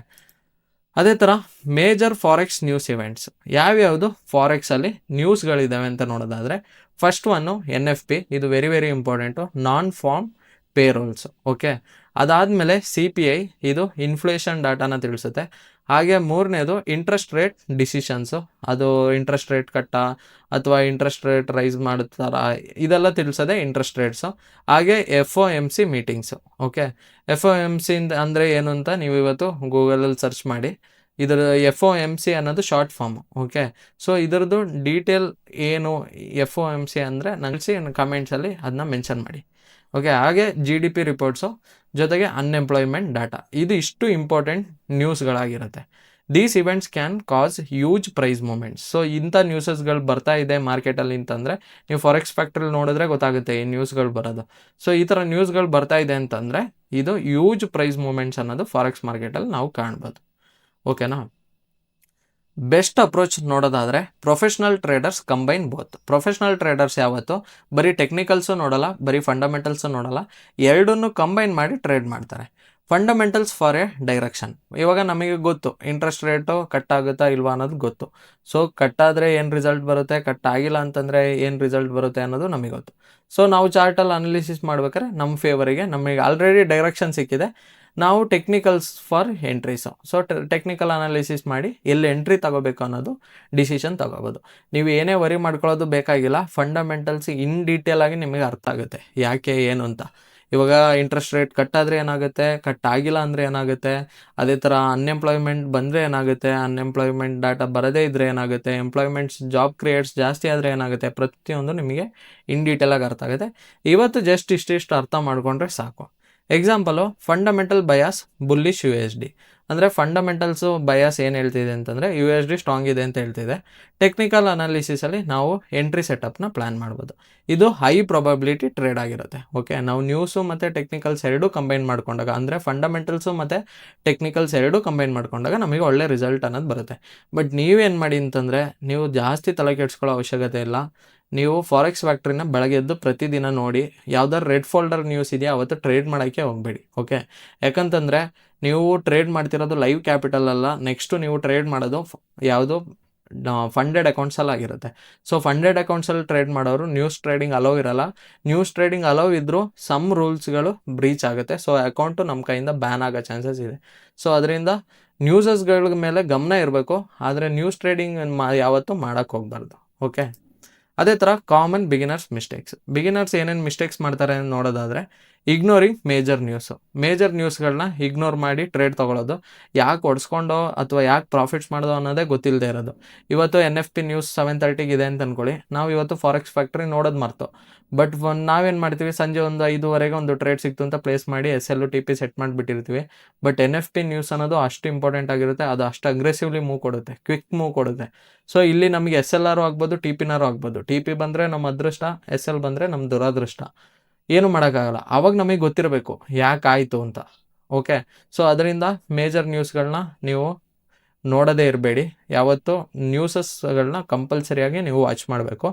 ಅದೇ ಥರ ಮೇಜರ್ ಫಾರೆಕ್ಸ್ ನ್ಯೂಸ್ ಇವೆಂಟ್ಸ್ ಯಾವ್ಯಾವುದು ಫಾರೆಕ್ಸಲ್ಲಿ ನ್ಯೂಸ್ಗಳಿದ್ದಾವೆ ಅಂತ ನೋಡೋದಾದರೆ, ಫಸ್ಟ್ ಒನ್ನು NFP. ಇದು ವೆರಿ ವೆರಿ ಇಂಪಾರ್ಟೆಂಟು, ನಾನ್ ಫಾರ್ಮ್ ಪೇರೋಲ್ಸ್. ಓಕೆ, ಅದಾದಮೇಲೆ CPI, ಇದು ಇನ್ಫ್ಲೇಷನ್ ಡಾಟಾನ ತಿಳಿಸುತ್ತೆ. ಹಾಗೆ ಮೂರನೇದು ಇಂಟ್ರೆಸ್ಟ್ ರೇಟ್ ಡಿಸಿಷನ್ಸು, ಅದು ಇಂಟ್ರೆಸ್ಟ್ ರೇಟ್ ಕಟ್ಟಾ ಅಥವಾ ಇಂಟ್ರೆಸ್ಟ್ ರೇಟ್ ರೈಸ್ ಮಾಡುತ್ತಾರ, ಇದೆಲ್ಲ ತಿಳಿಸೋದೆ ಇಂಟ್ರೆಸ್ಟ್ ರೇಟ್ಸು. ಹಾಗೆ FOMC ಮೀಟಿಂಗ್ಸು. ಓಕೆ, FOMC ಅಂದರೆ ಏನು ಅಂತ ನೀವು ಇವತ್ತು ಗೂಗಲಲ್ಲಿ ಸರ್ಚ್ ಮಾಡಿ. ಇದರ FOMC ಅನ್ನೋದು ಶಾರ್ಟ್ ಫಾರ್ಮು. ಓಕೆ, ಸೊ ಇದರದ್ದು ಡೀಟೇಲ್ ಏನು FOMC ಅಂದರೆ ನನಗೆ ಕಮೆಂಟ್ಸಲ್ಲಿ ಅದನ್ನ ಮೆನ್ಷನ್ ಮಾಡಿ. ಓಕೆ, ಹಾಗೆ GDP ರಿಪೋರ್ಟ್ಸು ಜೊತೆಗೆ ಅನ್ಎಂಪ್ಲಾಯ್ಮೆಂಟ್ ಡಾಟಾ. ಇದು ಇಷ್ಟು ಇಂಪಾರ್ಟೆಂಟ್ ನ್ಯೂಸ್ಗಳಾಗಿರುತ್ತೆ. These events can cause huge price movements. So ಇಂಥ ನ್ಯೂಸಸ್ಗಳು ಬರ್ತಾ ಇದೆ ಮಾರ್ಕೆಟಲ್ಲಿ ಅಂತಂದರೆ ನೀವು ಫಾರೆಕ್ಸ್ ಫ್ಯಾಕ್ಟ್ರಿಲಿ ನೋಡಿದ್ರೆ ಗೊತ್ತಾಗುತ್ತೆ ಈ ನ್ಯೂಸ್ಗಳು ಬರೋದು. ಸೊ ಈ ಥರ ನ್ಯೂಸ್ಗಳು ಬರ್ತಾ ಇದೆ ಅಂತಂದರೆ ಇದು ಹ್ಯೂಜ್ ಪ್ರೈಸ್ ಮೂಮೆಂಟ್ಸ್ ಅನ್ನೋದು ಫಾರೆಕ್ಸ್ ಮಾರ್ಕೆಟಲ್ಲಿ ನಾವು ಕಾಣ್ಬೋದು. ಓಕೆನಾ. ಬೆಸ್ಟ್ ಅಪ್ರೋಚ್ ನೋಡೋದಾದರೆ professional traders combine both. Professional traders ಯಾವತ್ತು ಬರೀ ಟೆಕ್ನಿಕಲ್ಸು ನೋಡಲ್ಲ, ಬರೀ ಫಂಡಮೆಂಟಲ್ಸು ನೋಡಲ್ಲ, ಎರಡನ್ನೂ ಕಂಬೈನ್ ಮಾಡಿ ಟ್ರೇಡ್ ಮಾಡ್ತಾರೆ. Fundamentals for A direction. ಇವಾಗ ನಮಗೆ ಗೊತ್ತು ಇಂಟ್ರೆಸ್ಟ್ ರೇಟು ಕಟ್ ಆಗುತ್ತಾ ಇಲ್ವಾ ಅನ್ನೋದು ಗೊತ್ತು. ಸೊ ಕಟ್ಟಾದರೆ ಏನು ರಿಸಲ್ಟ್ ಬರುತ್ತೆ, ಕಟ್ ಆಗಿಲ್ಲ ಅಂತಂದರೆ ಏನು ರಿಸಲ್ಟ್ ಬರುತ್ತೆ ಅನ್ನೋದು ನಮಗೆ ಗೊತ್ತು. ಸೊ ನಾವು ಚಾರ್ಟಲ್ಲಿ ಅನಾಲಿಸಿಸ್ ಮಾಡ್ಬೇಕಾದ್ರೆ ನಮ್ಮ ಫೇವರಿಗೆ ನಮಗೆ ಆಲ್ರೆಡಿ ಡೈರೆಕ್ಷನ್ ಸಿಕ್ಕಿದೆ. ನಾವು technicals for entries. So technical analysis ಮಾಡಿ ಎಲ್ಲಿ ಎಂಟ್ರಿ ತಗೋಬೇಕು ಅನ್ನೋದು ಡಿಸಿಷನ್ ತಗೋಬೋದು. ನೀವು ಏನೇ ವರಿ ಮಾಡ್ಕೊಳ್ಳೋದು ಬೇಕಾಗಿಲ್ಲ. ಫಂಡಮೆಂಟಲ್ಸ್ ಇನ್ ಡೀಟೇಲ್ ಆಗಿ ನಿಮಗೆ ಅರ್ಥ ಆಗುತ್ತೆ ಯಾಕೆ ಏನು ಅಂತ. ಇವಾಗ ಇಂಟ್ರೆಸ್ಟ್ ರೇಟ್ ಕಟ್ ಆದರೆ ಏನಾಗುತ್ತೆ, ಕಟ್ ಆಗಿಲ್ಲ ಅಂದರೆ ಏನಾಗುತ್ತೆ, ಅದೇ ಥರ ಅನ್ಎಂಪ್ಲಾಯ್ಮೆಂಟ್ ಬಂದರೆ ಏನಾಗುತ್ತೆ, ಅನ್ಎಂಪ್ಲಾಯ್ಮೆಂಟ್ ಡಾಟಾ ಬರದೇ ಇದ್ದರೆ ಏನಾಗುತ್ತೆ, ಎಂಪ್ಲಾಯ್ಮೆಂಟ್ಸ್ ಜಾಬ್ ಕ್ರಿಯೇಟ್ಸ್ ಜಾಸ್ತಿ ಆದರೆ ಏನಾಗುತ್ತೆ, ಪ್ರತಿಯೊಂದು ನಿಮಗೆ ಇನ್ ಡೀಟೇಲಾಗಿ ಅರ್ಥ ಆಗುತ್ತೆ. ಇವತ್ತು ಜಸ್ಟ್ ಇಷ್ಟಿಷ್ಟು ಅರ್ಥ ಮಾಡಿಕೊಂಡ್ರೆ ಸಾಕು. Example fundamental bias bullish USD. ಅಂದರೆ ಫಂಡಮೆಂಟಲ್ಸು ಬಯಾಸ್ ಏನು ಹೇಳ್ತಿದೆ ಅಂತಂದರೆ USD ಸ್ಟ್ರಾಂಗ್ ಇದೆ ಅಂತ ಹೇಳ್ತಿದೆ. ಟೆಕ್ನಿಕಲ್ ಅನಾಲಿಸಿಸಲ್ಲಿ ನಾವು ಎಂಟ್ರಿ ಸೆಟಪ್ನ ಪ್ಲ್ಯಾನ್ ಮಾಡ್ಬೋದು. ಇದು ಹೈ ಪ್ರೊಬಬಿಲಿಟಿ ಟ್ರೇಡ್ ಆಗಿರುತ್ತೆ. ಓಕೆ, ನಾವು ನ್ಯೂಸು ಮತ್ತು ಟೆಕ್ನಿಕಲ್ಸ್ ಎರಡೂ ಕಂಬೈನ್ ಮಾಡ್ಕೊಂಡಾಗ, ಅಂದರೆ ಫಂಡಮೆಂಟಲ್ಸು ಮತ್ತು ಟೆಕ್ನಿಕಲ್ಸ್ ಎರಡೂ ಕಂಬೈನ್ ಮಾಡ್ಕೊಂಡಾಗ ನಮಗೆ ಒಳ್ಳೆ ರಿಸಲ್ಟ್ ಅನ್ನೋದು ಬರುತ್ತೆ. ಬಟ್ ನೀವೇನು ಮಾಡಿ ಅಂತಂದರೆ ನೀವು ಜಾಸ್ತಿ ತಲೆ ಕೆಡಿಸ್ಕೊಳ್ಳೋ ಅವಶ್ಯಕತೆ ಇಲ್ಲ. ನೀವು ಫಾರೆಕ್ಸ್ ಫ್ಯಾಕ್ಟ್ರಿನ ಬೆಳಗ್ಗೆ ಎದ್ದು ಪ್ರತಿದಿನ ನೋಡಿ. ಯಾವ್ದಾರು ರೆಡ್ ಫೋಲ್ಡರ್ ನ್ಯೂಸ್ ಇದೆಯಾ ಅವತ್ತು ಟ್ರೇಡ್ ಮಾಡೋಕ್ಕೆ ಹೋಗಬೇಡಿ. ಓಕೆ, ಯಾಕಂತಂದರೆ ನೀವು ಟ್ರೇಡ್ ಮಾಡ್ತಿರೋದು ಲೈವ್ ಕ್ಯಾಪಿಟಲ್ ಅಲ್ಲ. ನೆಕ್ಸ್ಟು ನೀವು ಟ್ರೇಡ್ ಮಾಡೋದು ಯಾವುದು ಫಂಡೆಡ್ ಅಕೌಂಟ್ಸಲ್ಲಿ ಆಗಿರುತ್ತೆ. ಸೊ ಫಂಡೆಡ್ ಅಕೌಂಟ್ಸಲ್ಲಿ ಟ್ರೇಡ್ ಮಾಡೋರು ನ್ಯೂಸ್ ಟ್ರೇಡಿಂಗ್ ಅಲೋ ಇರಲ್ಲ. ನ್ಯೂಸ್ ಟ್ರೇಡಿಂಗ್ ಅಲೋ ಇದ್ದರೂ ಸಮ್ ರೂಲ್ಸ್ಗಳು ಬ್ರೀಚ್ ಆಗುತ್ತೆ. ಸೊ ಅಕೌಂಟು ನಮ್ಮ ಕೈಯಿಂದ ಬ್ಯಾನ್ ಆಗೋ ಚಾನ್ಸಸ್ ಇದೆ. ಸೊ ಅದರಿಂದ ನ್ಯೂಸಸ್ಗಳ ಮೇಲೆ ಗಮನ ಇರಬೇಕು. ಆದರೆ ನ್ಯೂಸ್ ಟ್ರೇಡಿಂಗ್ ಯಾವತ್ತೂ ಮಾಡೋಕ್ಕೆ ಹೋಗ್ಬಾರ್ದು. ಓಕೆ, ಅದೇ ಥರ ಕಾಮನ್ ಬಿಗಿನರ್ಸ್ ಮಿಸ್ಟೇಕ್ಸ್. ಬಿಗಿನರ್ಸ್ ಏನೇನು ಮಿಸ್ಟೇಕ್ಸ್ ಮಾಡ್ತಾರೆ ನೋಡೋದಾದರೆ, ಇಗ್ನೋರಿಂಗ್ ಮೇಜರ್ ನ್ಯೂಸ್ಗಳನ್ನ ಇಗ್ನೋರ್ ಮಾಡಿ ಟ್ರೇಡ್ ತೊಗೊಳ್ಳೋದು. ಯಾಕೆ ಹೊಡ್ಸ್ಕೊಂಡೋ ಅಥವಾ ಯಾಕೆ ಪ್ರಾಫಿಟ್ಸ್ ಮಾಡೋದು ಅನ್ನೋದೇ ಗೊತ್ತಿಲ್ಲದೆ ಇರೋದು. ಇವತ್ತು NFP ನ್ಯೂಸ್ 7:30 ಇದೆ ಅಂತ ಅಂದ್ಕೊಳ್ಳಿ, ನಾವು ಇವತ್ತು ಫಾರೆಕ್ಸ್ ಫ್ಯಾಕ್ಟ್ರಿ ನೋಡೋದು ಮರ್ತು. ಬಟ್ ನಾವೇನು ಮಾಡ್ತೀವಿ, ಸಂಜೆ ಒಂದು 5:30ಗೆ ಒಂದು ಟ್ರೇಡ್ ಸಿಕ್ತು ಅಂತ ಪ್ಲೇಸ್ ಮಾಡಿ SL TP ಸೆಟ್ ಮಾಡಿಬಿಟ್ಟಿರ್ತೀವಿ. ಬಟ್ NFP ನ್ಯೂಸ್ ಅನ್ನೋದು ಅಷ್ಟು ಇಂಪಾರ್ಟೆಂಟ್ ಆಗಿರುತ್ತೆ, ಅದು ಅಷ್ಟು ಅಗ್ರೆಸಿವ್ಲಿ ಮೂವ್ ಕೊಡುತ್ತೆ, ಕ್ವಿಕ್ ಮೂವ್ ಕೊಡುತ್ತೆ. ಸೊ ಇಲ್ಲಿ ನಮಗೆ SLR ಆಗ್ಬೋದು, TP ಆಗ್ಬೋದು. TP ಬಂದರೆ ನಮ್ಮ ಅದೃಷ್ಟ, SL ಬಂದರೆ ನಮ್ಮ ದುರಾದೃಷ್ಟ. ಏನು ಮಾಡೋಕ್ಕಾಗಲ್ಲ. ಆವಾಗ ನಮಗೆ ಗೊತ್ತಿರಬೇಕು ಯಾಕೆ ಆಯಿತು ಅಂತ. ಓಕೆ, ಸೊ ಅದರಿಂದ ಮೇಜರ್ ನ್ಯೂಸ್ಗಳನ್ನ ನೀವು ನೋಡೋದೇ ಇರಬೇಡಿ. ಯಾವತ್ತು ನ್ಯೂಸಸ್ಗಳನ್ನ ಕಂಪಲ್ಸರಿಯಾಗಿ ನೀವು ವಾಚ್ ಮಾಡಬೇಕು.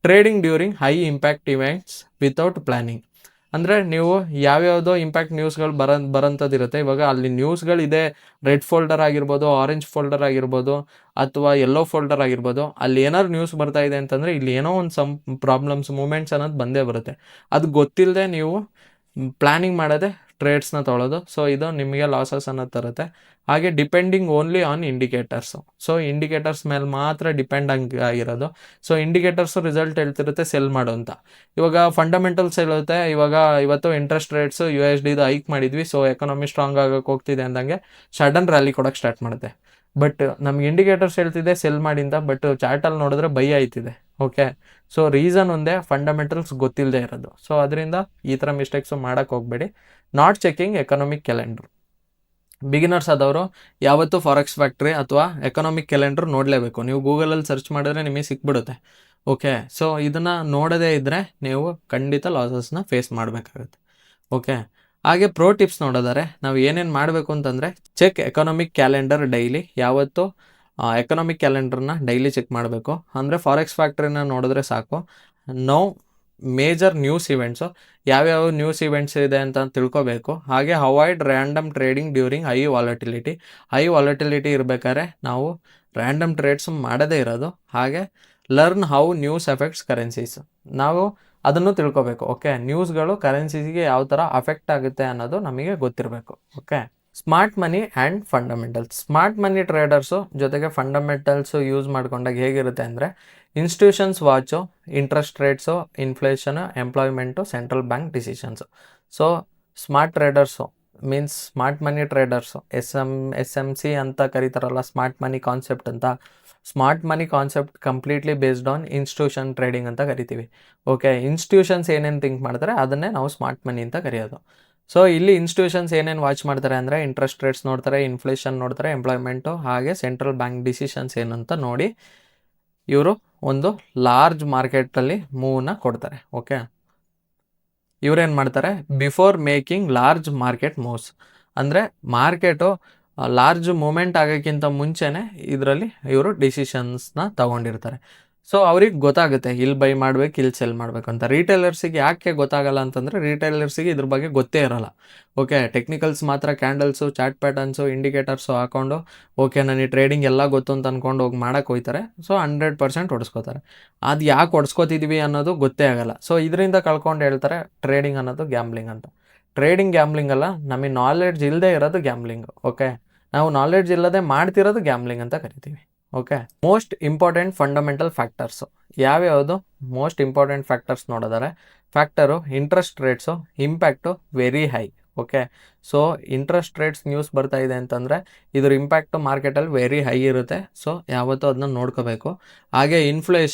Trading during high impact events without planning. ಅಂದರೆ ನೀವು ಯಾವ್ಯಾವುದೋ ಇಂಪ್ಯಾಕ್ಟ್ ನ್ಯೂಸ್ಗಳು ಬರೋಂಥದ್ದಿರುತ್ತೆ. ಇವಾಗ ಅಲ್ಲಿ ನ್ಯೂಸ್ಗಳಿದೆ, ರೆಡ್ ಫೋಲ್ಡರ್ ಆಗಿರ್ಬೋದು, ಆರೆಂಜ್ ಫೋಲ್ಡರ್ ಆಗಿರ್ಬೋದು, ಅಥವಾ ಯೆಲ್ಲೋ ಫೋಲ್ಡರ್ ಆಗಿರ್ಬೋದು. ಅಲ್ಲಿ ಏನಾದ್ರು ನ್ಯೂಸ್ ಬರ್ತಾ ಇದೆ ಅಂತಂದರೆ ಇಲ್ಲಿ ಏನೋ ಒಂದು ಪ್ರಾಬ್ಲಮ್ಸ್, ಮೂಮೆಂಟ್ಸ್ ಅನ್ನೋದು ಬಂದೇ ಬರುತ್ತೆ. ಅದು ಗೊತ್ತಿಲ್ಲದೆ ನೀವು ಪ್ಲ್ಯಾನಿಂಗ್ ಮಾಡೋದೇ ಟ್ರೇಡ್ಸ್ನ ತೊಗೊಳ್ಳೋದು. ಸೊ ಇದು ನಿಮಗೆ ಲಾಸಸ್ ಅನ್ನೋದು ತರುತ್ತೆ. ಹಾಗೆ depending only on indicators. So indicators ಮೇಲೆ ಮಾತ್ರ ಡಿಪೆಂಡ್ ಆಗಿರೋದು. ಸೊ ಇಂಡಿಕೇಟರ್ಸು ರಿಸಲ್ಟ್ ಹೇಳ್ತಿರುತ್ತೆ ಸೆಲ್ ಮಾಡು ಅಂತ. ಇವಾಗ ಫಂಡಮೆಂಟಲ್ಸ್ ಹೇಳುತ್ತೆ, ಇವತ್ತು ಇಂಟ್ರೆಸ್ಟ್ ರೇಟ್ಸು USD ಹೈಕ್ ಮಾಡಿದ್ವಿ, ಸೊ ಎಕಾನಮಿ ಸ್ಟ್ರಾಂಗ್ ಆಗೋಕೆ ಹೋಗ್ತಿದೆ ಅಂದಂಗೆ ಸಡನ್ ರ್ಯಾಲಿ ಕೊಡೋಕ್ಕೆ ಸ್ಟಾರ್ಟ್ ಮಾಡುತ್ತೆ. ಬಟ್ ನಮ್ಗೆ ಇಂಡಿಕೇಟರ್ಸ್ ಹೇಳ್ತಿದೆ ಸೆಲ್ ಮಾಡಿ ಅಂತ, ಬಟ್ ಚಾರ್ಟಲ್ಲಿ ನೋಡಿದ್ರೆ ಬೈ ಆಯ್ತಿದೆ. ಓಕೆ, ಸೊ ರೀಸನ್ ಒಂದೇ, ಫಂಡಮೆಂಟಲ್ಸ್ ಗೊತ್ತಿಲ್ಲದೆ ಇರೋದು. ಸೊ ಅದರಿಂದ ಈ ಥರ ಮಿಸ್ಟೇಕ್ಸು ಮಾಡೋಕ್ಕೆ ಹೋಗಬೇಡಿ. Not checking economic calendar. Beginners ಆದವರು ಯಾವತ್ತೂ ಫಾರೆಕ್ಸ್ ಫ್ಯಾಕ್ಟ್ರಿ ಅಥವಾ ಎಕನಾಮಿಕ್ ಕ್ಯಾಲೆಂಡರ್ ನೋಡಲೇಬೇಕು. ನೀವು ಗೂಗಲಲ್ಲಿ ಸರ್ಚ್ ಮಾಡಿದ್ರೆ ನಿಮಗೆ ಸಿಕ್ಬಿಡುತ್ತೆ. ಓಕೆ, ಸೊ ಇದನ್ನು ನೋಡದೇ ಇದ್ದರೆ ನೀವು ಖಂಡಿತ ಲಾಸಸ್ನ ಫೇಸ್ ಮಾಡಬೇಕಾಗುತ್ತೆ. ಓಕೆ, ಹಾಗೆ ಪ್ರೋ ಟಿಪ್ಸ್ ನೋಡೋದಾರೆ ನಾವು ಏನೇನು ಮಾಡಬೇಕು ಅಂತಂದರೆ, ಚೆಕ್ ಎಕನಾಮಿಕ್ ಕ್ಯಾಲೆಂಡರ್ ಡೈಲಿ. ಯಾವತ್ತು ಎಕನಾಮಿಕ್ ಕ್ಯಾಲೆಂಡರ್ನ ಡೈಲಿ ಚೆಕ್ ಮಾಡಬೇಕು. ಅಂದರೆ ಫಾರೆಕ್ಸ್ ಫ್ಯಾಕ್ಟ್ರಿನ ನೋಡಿದ್ರೆ ಸಾಕು. ಮೇಜರ್ ನ್ಯೂಸ್ ಇವೆಂಟ್ಸು, ಯಾವ್ಯಾವ ನ್ಯೂಸ್ ಇವೆಂಟ್ಸ್ ಇದೆ ಅಂತ ತಿಳ್ಕೊಬೇಕು. ಹಾಗೆ avoid random trading during high volatility ಇರಬೇಕಾದ್ರೆ ನಾವು ರ್ಯಾಂಡಮ್ ಟ್ರೇಡ್ಸ್ ಮಾಡೋದೇ ಇರೋದು. ಹಾಗೆ learn how news effects currencies, ನಾವು ಅದನ್ನು ತಿಳ್ಕೊಬೇಕು. ಓಕೆ, ನ್ಯೂಸ್ಗಳು ಕರೆನ್ಸೀಸ್ಗೆ ಯಾವ ಥರ ಅಫೆಕ್ಟ್ ಆಗುತ್ತೆ ಅನ್ನೋದು ನಮಗೆ ಗೊತ್ತಿರಬೇಕು. Okay, smart money and fundamentals. Smart money traders ಜೊತೆಗೆ ಫಂಡಮೆಂಟಲ್ಸು ಯೂಸ್ ಮಾಡ್ಕೊಂಡಾಗ ಹೇಗಿರುತ್ತೆ ಅಂದರೆ, institutions watch interest rates, inflation, employment, central bank decisions. So smart traders means smart money traders, SMC ಅಂತ ಕರೀತಾರಲ್ಲ, ಸ್ಮಾರ್ಟ್ ಮನಿ ಕಾನ್ಸೆಪ್ಟ್ ಅಂತ. Smart money concept completely based on institution trading ಅಂತ ಕರಿತೀವಿ. Okay, institutions ಏನೇನು think ಮಾಡ್ತಾರೆ ಅದನ್ನೇ ನಾವು smart ಮನಿ ಅಂತ ಕರೆಯೋದು. ಸೊ ಇಲ್ಲಿ ಇನ್ಸ್ಟಿಟ್ಯೂಷನ್ಸ್ ಏನೇನು ವಾಚ್ ಮಾಡ್ತಾರೆ ಅಂದರೆ, ಇಂಟ್ರೆಸ್ಟ್ ರೇಟ್ಸ್ ನೋಡ್ತಾರೆ, ಇನ್ಫ್ಲೇಷನ್ ನೋಡ್ತಾರೆ, ಎಂಪ್ಲಾಯ್ಮೆಂಟು, ಹಾಗೆ ಸೆಂಟ್ರಲ್ ಬ್ಯಾಂಕ್ ಡಿಸಿಷನ್ಸ್ ಏನಂತ ನೋಡಿ ಇವರು ಒಂದು ಲಾರ್ಜ್ ಮಾರ್ಕೆಟಲ್ಲಿ ಮೂವ್ನ ಕೊಡ್ತಾರೆ. ಓಕೆ, ಇವರೇನು ಮಾಡ್ತಾರೆ, before making large market moves, ಅಂದರೆ ಮಾರ್ಕೆಟು ಲಾರ್ಜ್ ಮೂಮೆಂಟ್ ಆಗೋಕ್ಕಿಂತ ಮುಂಚೆನೇ ಇದರಲ್ಲಿ ಇವರು ಡಿಸಿಷನ್ಸ್ನ ತಗೊಂಡಿರ್ತಾರೆ. ಸೊ ಅವ್ರಿಗೆ ಗೊತ್ತಾಗುತ್ತೆ ಇಲ್ಲಿ ಬೈ ಮಾಡ್ಬೇಕು, ಇಲ್ಲಿ ಸೆಲ್ ಮಾಡಬೇಕು ಅಂತ. ರೀಟೇಲರ್ಸಿಗೆ ಯಾಕೆ ಗೊತ್ತಾಗಲ್ಲ ಅಂತಂದರೆ, ರೀಟೇಲರ್ಸಿಗೆ ಇದ್ರ ಬಗ್ಗೆ ಗೊತ್ತೇ ಇರೋಲ್ಲ. ಓಕೆ, ಟೆಕ್ನಿಕಲ್ಸ್ ಮಾತ್ರ ಕ್ಯಾಂಡಲ್ಸು, ಚಾರ್ಟ್ ಪ್ಯಾಟರ್ನ್ಸು, ಇಂಡಿಕೇಟರ್ಸು ಹಾಕ್ಕೊಂಡು ಓಕೆ ನನಗೆ ಟ್ರೇಡಿಂಗ್ ಎಲ್ಲ ಗೊತ್ತು ಅಂತ ಅಂದ್ಕೊಂಡು ಹೋಗಿ ಮಾಡೋಕ್ಕೆ ಹೋಗ್ತಾರೆ. ಸೊ 100% ಹೊಡ್ಸ್ಕೋತಾರೆ. ಅದು ಯಾಕೆ ಹೊಡ್ಸ್ಕೋತಿದ್ವಿ ಅನ್ನೋದು ಗೊತ್ತೇ ಆಗಲ್ಲ. ಸೊ ಇದರಿಂದ ಕಳ್ಕೊಂಡು ಹೇಳ್ತಾರೆ ಟ್ರೇಡಿಂಗ್ ಅನ್ನೋದು ಗ್ಯಾಮ್ಲಿಂಗ್ ಅಂತ. ಟ್ರೇಡಿಂಗ್ ಗ್ಯಾಮ್ಲಿಂಗ್ ಅಲ್ಲ, ನಮಗೆ ನಾಲೆಡ್ಜ್ ಇಲ್ಲದೆ ಇರೋದು ಗ್ಯಾಮ್ಲಿಂಗ್. ಓಕೆ, ನಾವು ನಾಲೆಡ್ಜ್ ಇಲ್ಲದೆ ಮಾಡ್ತಿರೋದು ಗ್ಯಾಮ್ಲಿಂಗ್ ಅಂತ ಕರಿತೀವಿ. Okay, most important fundamental factors ಯಾವ್ಯಾವುದು? ಮೋಸ್ಟ್ ಇಂಪಾರ್ಟೆಂಟ್ ಫ್ಯಾಕ್ಟರ್ಸ್ ನೋಡಿದರೆ, factor interest rates impact very high. Okay, so interest rates news ಬರ್ತಾ ಇದೆ ಅಂತಂದರೆ ಇದ್ರ ಇಂಪ್ಯಾಕ್ಟು ಮಾರ್ಕೆಟಲ್ಲಿ ವೆರಿ ಹೈ ಇರುತ್ತೆ. ಸೊ ಯಾವತ್ತೂ ಅದನ್ನ ನೋಡ್ಕೋಬೇಕು. ಹಾಗೆ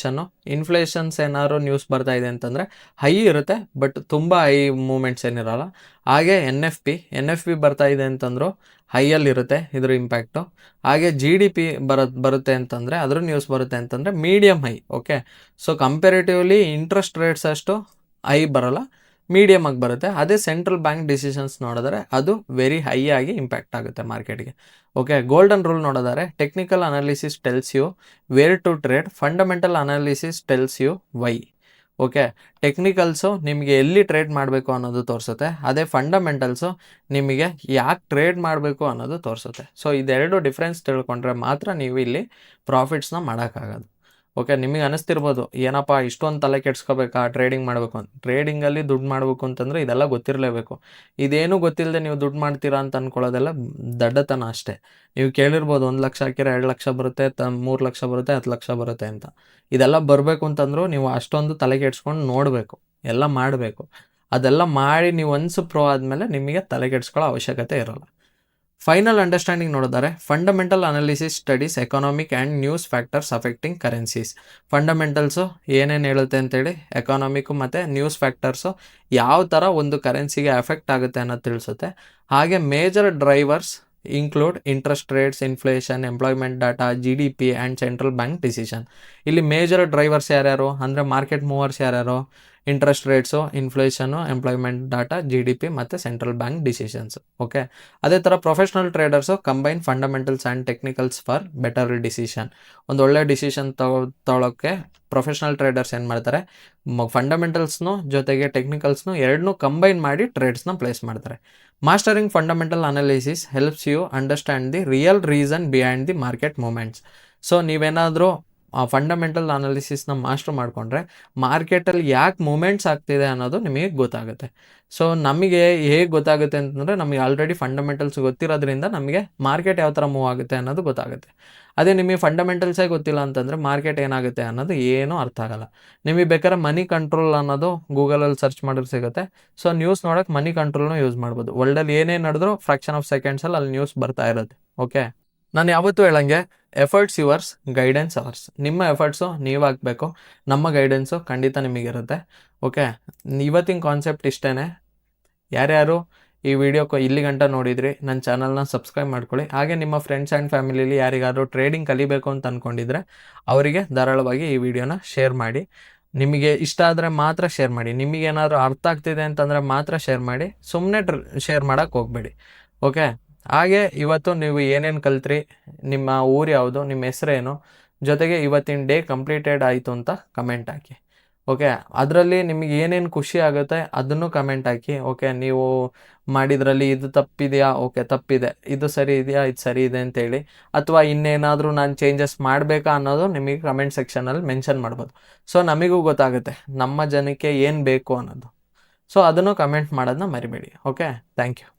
ಇನ್ಫ್ಲೇಷನ್ಸ್ ಏನಾದ್ರು ನ್ಯೂಸ್ ಬರ್ತಾ ಇದೆ ಅಂತಂದರೆ ಹೈ ಇರುತ್ತೆ, ಬಟ್ ತುಂಬ ಹೈ ಮೂಮೆಂಟ್ಸ್ ಏನಿರಲ್ಲ. ಹಾಗೆ NFP ಬರ್ತಾ ಇದೆ ಅಂತಂದ್ರು ಹೈಯಲ್ಲಿರುತ್ತೆ ಇದ್ರ ಇಂಪ್ಯಾಕ್ಟು. ಹಾಗೆ GDP ಬರುತ್ತೆ ಅಂತಂದರೆ ಅದ್ರ ನ್ಯೂಸ್ ಬರುತ್ತೆ ಅಂತಂದರೆ medium high. Okay, so comparatively interest rates ಅಷ್ಟು ಹೈ ಬರೋಲ್ಲ, ಮೀಡಿಯಮ್ ಆಗಿ ಬರುತ್ತೆ. ಅದೇ ಸೆಂಟ್ರಲ್ ಬ್ಯಾಂಕ್ ಡಿಸಿಷನ್ಸ್ ನೋಡಿದ್ರೆ ಅದು ವೆರಿ ಹೈ ಆಗಿ ಇಂಪ್ಯಾಕ್ಟ್ ಆಗುತ್ತೆ ಮಾರ್ಕೆಟ್ಗೆ. ಓಕೆ, ಗೋಲ್ಡನ್ ರೂಲ್ ನೋಡಿದರೆ, technical analysis tells you where to trade, fundamental analysis tells you why. Okay, technicals ನಿಮಗೆ ಎಲ್ಲಿ ಟ್ರೇಡ್ ಮಾಡಬೇಕು ಅನ್ನೋದು ತೋರಿಸುತ್ತೆ, ಅದೇ ಫಂಡಮೆಂಟಲ್ಸು ನಿಮಗೆ ಯಾಕೆ ಟ್ರೇಡ್ ಮಾಡಬೇಕು ಅನ್ನೋದು ತೋರಿಸುತ್ತೆ. ಸೊ ಇದೆರಡು ಡಿಫ್ರೆನ್ಸ್ ತಿಳ್ಕೊಂಡ್ರೆ ಮಾತ್ರ ನೀವು ಇಲ್ಲಿ ಪ್ರಾಫಿಟ್ಸ್ನ ಮಾಡೋಕ್ಕಾಗೋದು. ಓಕೆ, ನಿಮಗೆ ಅನಿಸ್ತಿರ್ಬೋದು ಏನಪ್ಪ ಇಷ್ಟೊಂದು ತಲೆ ಕೆಡ್ಸ್ಕೋಬೇಕಾ ಟ್ರೇಡಿಂಗ್ ಮಾಡಬೇಕು ಅಂತ. ಟ್ರೇಡಿಂಗಲ್ಲಿ ದುಡ್ಡು ಮಾಡಬೇಕು ಅಂತಂದರೆ ಇದೆಲ್ಲ ಗೊತ್ತಿರಲೇಬೇಕು. ಇದೇನು ಗೊತ್ತಿಲ್ಲದೆ ನೀವು ದುಡ್ಡು ಮಾಡ್ತೀರಾ ಅಂತ ಅಂದ್ಕೊಳ್ಳೋದೆಲ್ಲ ದಡ್ಡತನ ಅಷ್ಟೇ. ನೀವು ಕೇಳಿರ್ಬೋದು 1 ಲಕ್ಷ ಹಾಕಿದ್ರೆ 2 ಲಕ್ಷ ಬರುತ್ತೆ, 3 ಲಕ್ಷ ಬರುತ್ತೆ, 10 ಲಕ್ಷ ಬರುತ್ತೆ ಅಂತ. ಇದೆಲ್ಲ ಬರಬೇಕು ಅಂತಂದ್ರೂ ನೀವು ಅಷ್ಟೊಂದು ತಲೆ ಕೆಡ್ಸ್ಕೊಂಡು ನೋಡಬೇಕು, ಎಲ್ಲ ಮಾಡಬೇಕು. ಅದೆಲ್ಲ ಮಾಡಿ ನೀವು ಒನ್ಸ್ ಪ್ರೋ ಆದಮೇಲೆ ನಿಮಗೆ ತಲೆಗೆಡ್ಸ್ಕೊಳ್ಳೋ ಅವಶ್ಯಕತೆ ಇರೋಲ್ಲ. ಫೈನಲ್ ಅಂಡರ್ಸ್ಟ್ಯಾಂಡಿಂಗ್ ನೋಡಿದರೆ fundamental analysis studies economic and news factors affecting currencies. Fundamentals ಏನೇನು ಹೇಳುತ್ತೆ ಅಂತೇಳಿ, ಎಕಾನಾಮಿಕ್ಕು ಮತ್ತು ನ್ಯೂಸ್ ಫ್ಯಾಕ್ಟರ್ಸು ಯಾವ ಥರ ಒಂದು ಕರೆನ್ಸಿಗೆ ಎಫೆಕ್ಟ್ ಆಗುತ್ತೆ ಅನ್ನೋದು ತಿಳಿಸುತ್ತೆ. ಹಾಗೆ major drivers include interest rates, inflation, employment data, GDP and central bank decision. ಇಲ್ಲಿ ಮೇಜರ್ ಡ್ರೈವರ್ಸ್ ಯಾರ್ಯಾರು ಅಂದರೆ ಮಾರ್ಕೆಟ್ ಮೂವರ್ಸ್ ಯಾರ್ಯಾರು, interest rates, inflation, employment data, GDP ಮತ್ತು ಸೆಂಟ್ರಲ್ ಬ್ಯಾಂಕ್ ಡಿಸಿಷನ್ಸ್. ಓಕೆ, ಅದೇ ಥರ professional traders combine fundamentals and technicals for better decision. ಒಂದು ಒಳ್ಳೆ decision ತೊಗೊಳಕ್ಕೆ ಪ್ರೊಫೆಷ್ನಲ್ ಟ್ರೇಡರ್ಸ್ ಏನು ಮಾಡ್ತಾರೆ, ಫಂಡಮೆಂಟಲ್ಸ್ನು ಜೊತೆಗೆ ಟೆಕ್ನಿಕಲ್ಸ್ನು ಎರಡನ್ನೂ ಕಂಬೈನ್ ಮಾಡಿ ಟ್ರೇಡ್ಸ್ನ ಪ್ಲೇಸ್ ಮಾಡ್ತಾರೆ. Mastering fundamental analysis helps you understand the real reason behind the market moments. So ನೀವೇನಾದರೂ ಆ ಫಂಡಮೆಂಟಲ್ ಅನಾಲಿಸಿಸ್ನ ಮಾಸ್ಟರ್ ಮಾಡಿಕೊಂಡ್ರೆ ಮಾರ್ಕೆಟಲ್ಲಿ ಯಾಕೆ ಮೂಮೆಂಟ್ಸ್ ಆಗ್ತಿದೆ ಅನ್ನೋದು ನಿಮಗೆ ಗೊತ್ತಾಗುತ್ತೆ. ಸೊ ನಮಗೆ ಹೇಗೆ ಗೊತ್ತಾಗುತ್ತೆ ಅಂತಂದರೆ, ನಮಗೆ ಆಲ್ರೆಡಿ ಫಂಡಮೆಂಟಲ್ಸ್ ಗೊತ್ತಿರೋದ್ರಿಂದ ನಮಗೆ ಮಾರ್ಕೆಟ್ ಯಾವ ಥರ ಮೂವ್ ಆಗುತ್ತೆ ಅನ್ನೋದು ಗೊತ್ತಾಗುತ್ತೆ. ಅದೇ ನಿಮಗೆ ಫಂಡಮೆಂಟಲ್ಸೇ ಗೊತ್ತಿಲ್ಲ ಅಂತಂದರೆ ಮಾರ್ಕೆಟ್ ಏನಾಗುತ್ತೆ ಅನ್ನೋದು ಏನೂ ಅರ್ಥ ಆಗಲ್ಲ. ನಿಮಗೆ ಬೇಕಾದ್ರೆ ಮನಿ ಕಂಟ್ರೋಲ್ ಅನ್ನೋದು ಗೂಗಲಲ್ಲಿ ಸರ್ಚ್ ಮಾಡಿದ್ರೆ ಸಿಗುತ್ತೆ. ಸೊ ನ್ಯೂಸ್ ನೋಡೋಕ್ಕೆ ಮನಿ ಕಂಟ್ರೋಲ್ನೂ ಯೂಸ್ ಮಾಡ್ಬೋದು. ವರ್ಲ್ಡಲ್ಲಿ ಏನೇನು ನಡೆದ್ರೂ ಫ್ರಾಕ್ಷನ್ ಆಫ್ ಸೆಕೆಂಡ್ಸಲ್ಲಿ ಅಲ್ಲಿ ನ್ಯೂಸ್ ಬರ್ತಾ ಇರುತ್ತೆ. ಓಕೆ, ನಾನು ಯಾವತ್ತೂ ಹೇಳಂಗೆ ಎಫರ್ಟ್ಸ್ ಯುವರ್ಸ್, ಗೈಡೆನ್ಸ್ ಅವರ್ಸ್. ನಿಮ್ಮ ಎಫರ್ಟ್ಸು ನೀವು ಹಾಕಬೇಕು, ನಮ್ಮ ಗೈಡೆನ್ಸು ಖಂಡಿತ ನಿಮಗಿರುತ್ತೆ. ಓಕೆ, ಇವತ್ತಿನ ಕಾನ್ಸೆಪ್ಟ್ ಇಷ್ಟೇ. ಯಾರ್ಯಾರು ಈ ವಿಡಿಯೋ ಇಲ್ಲಿ ಗಂಟ ನೋಡಿದ್ರಿ, ನನ್ನ ಚಾನಲ್ನ ಸಬ್ಸ್ಕ್ರೈಬ್ ಮಾಡ್ಕೊಳ್ಳಿ. ಹಾಗೆ ನಿಮ್ಮ ಫ್ರೆಂಡ್ಸ್ ಆ್ಯಂಡ್ ಫ್ಯಾಮಿಲಿಲಿ ಯಾರಿಗಾದ್ರೂ ಟ್ರೇಡಿಂಗ್ ಕಲಿಬೇಕು ಅಂತ ಅಂದ್ಕೊಂಡಿದ್ರೆ ಅವರಿಗೆ ಧಾರಾಳವಾಗಿ ಈ ವಿಡಿಯೋನ ಶೇರ್ ಮಾಡಿ. ನಿಮಗೆ ಇಷ್ಟ ಆದರೆ ಮಾತ್ರ ಶೇರ್ ಮಾಡಿ. ನಿಮಗೇನಾದರೂ ಅರ್ಥ ಆಗ್ತಿದೆ ಅಂತಂದರೆ ಮಾತ್ರ ಶೇರ್ ಮಾಡಿ, ಸುಮ್ಮನೆ ಶೇರ್ ಮಾಡೋಕ್ಕೆ ಹೋಗಬೇಡಿ. ಓಕೆ, ಹಾಗೆ ಇವತ್ತು ನೀವು ಏನೇನು ಕಲ್ತ್ರಿ, ನಿಮ್ಮ ಊರು ಯಾವುದು, ನಿಮ್ಮ ಹೆಸರೇನು, ಜೊತೆಗೆ ಇವತ್ತಿನ ಡೇ ಕಂಪ್ಲೀಟೆಡ್ ಆಯಿತು ಅಂತ ಕಮೆಂಟ್ ಹಾಕಿ. ಓಕೆ, ಅದರಲ್ಲಿ ನಿಮಗೆ ಏನೇನು ಖುಷಿ ಆಗುತ್ತೆ ಅದನ್ನು ಕಮೆಂಟ್ ಹಾಕಿ. ಓಕೆ, ನೀವು ಮಾಡಿದ್ರಲ್ಲಿ ಇದು ತಪ್ಪಿದೆಯಾ, ಓಕೆ ತಪ್ಪಿದೆ, ಇದು ಸರಿ ಇದೆಯಾ, ಇದು ಸರಿ ಇದೆ ಅಂತೇಳಿ, ಅಥವಾ ಇನ್ನೇನಾದರೂ ನಾನು ಚೇಂಜಸ್ ಮಾಡಬೇಕಾ ಅನ್ನೋದು ನಿಮಗೆ ಕಮೆಂಟ್ ಸೆಕ್ಷನಲ್ಲಿ ಮೆನ್ಷನ್ ಮಾಡ್ಬೋದು. ಸೊ ನಮಗೂ ಗೊತ್ತಾಗುತ್ತೆ ನಮ್ಮ ಜನಕ್ಕೆ ಏನು ಬೇಕು ಅನ್ನೋದು. ಸೊ ಅದನ್ನು ಕಮೆಂಟ್ ಮಾಡೋದನ್ನ ಮರಿಬೇಡಿ. Okay, thank you.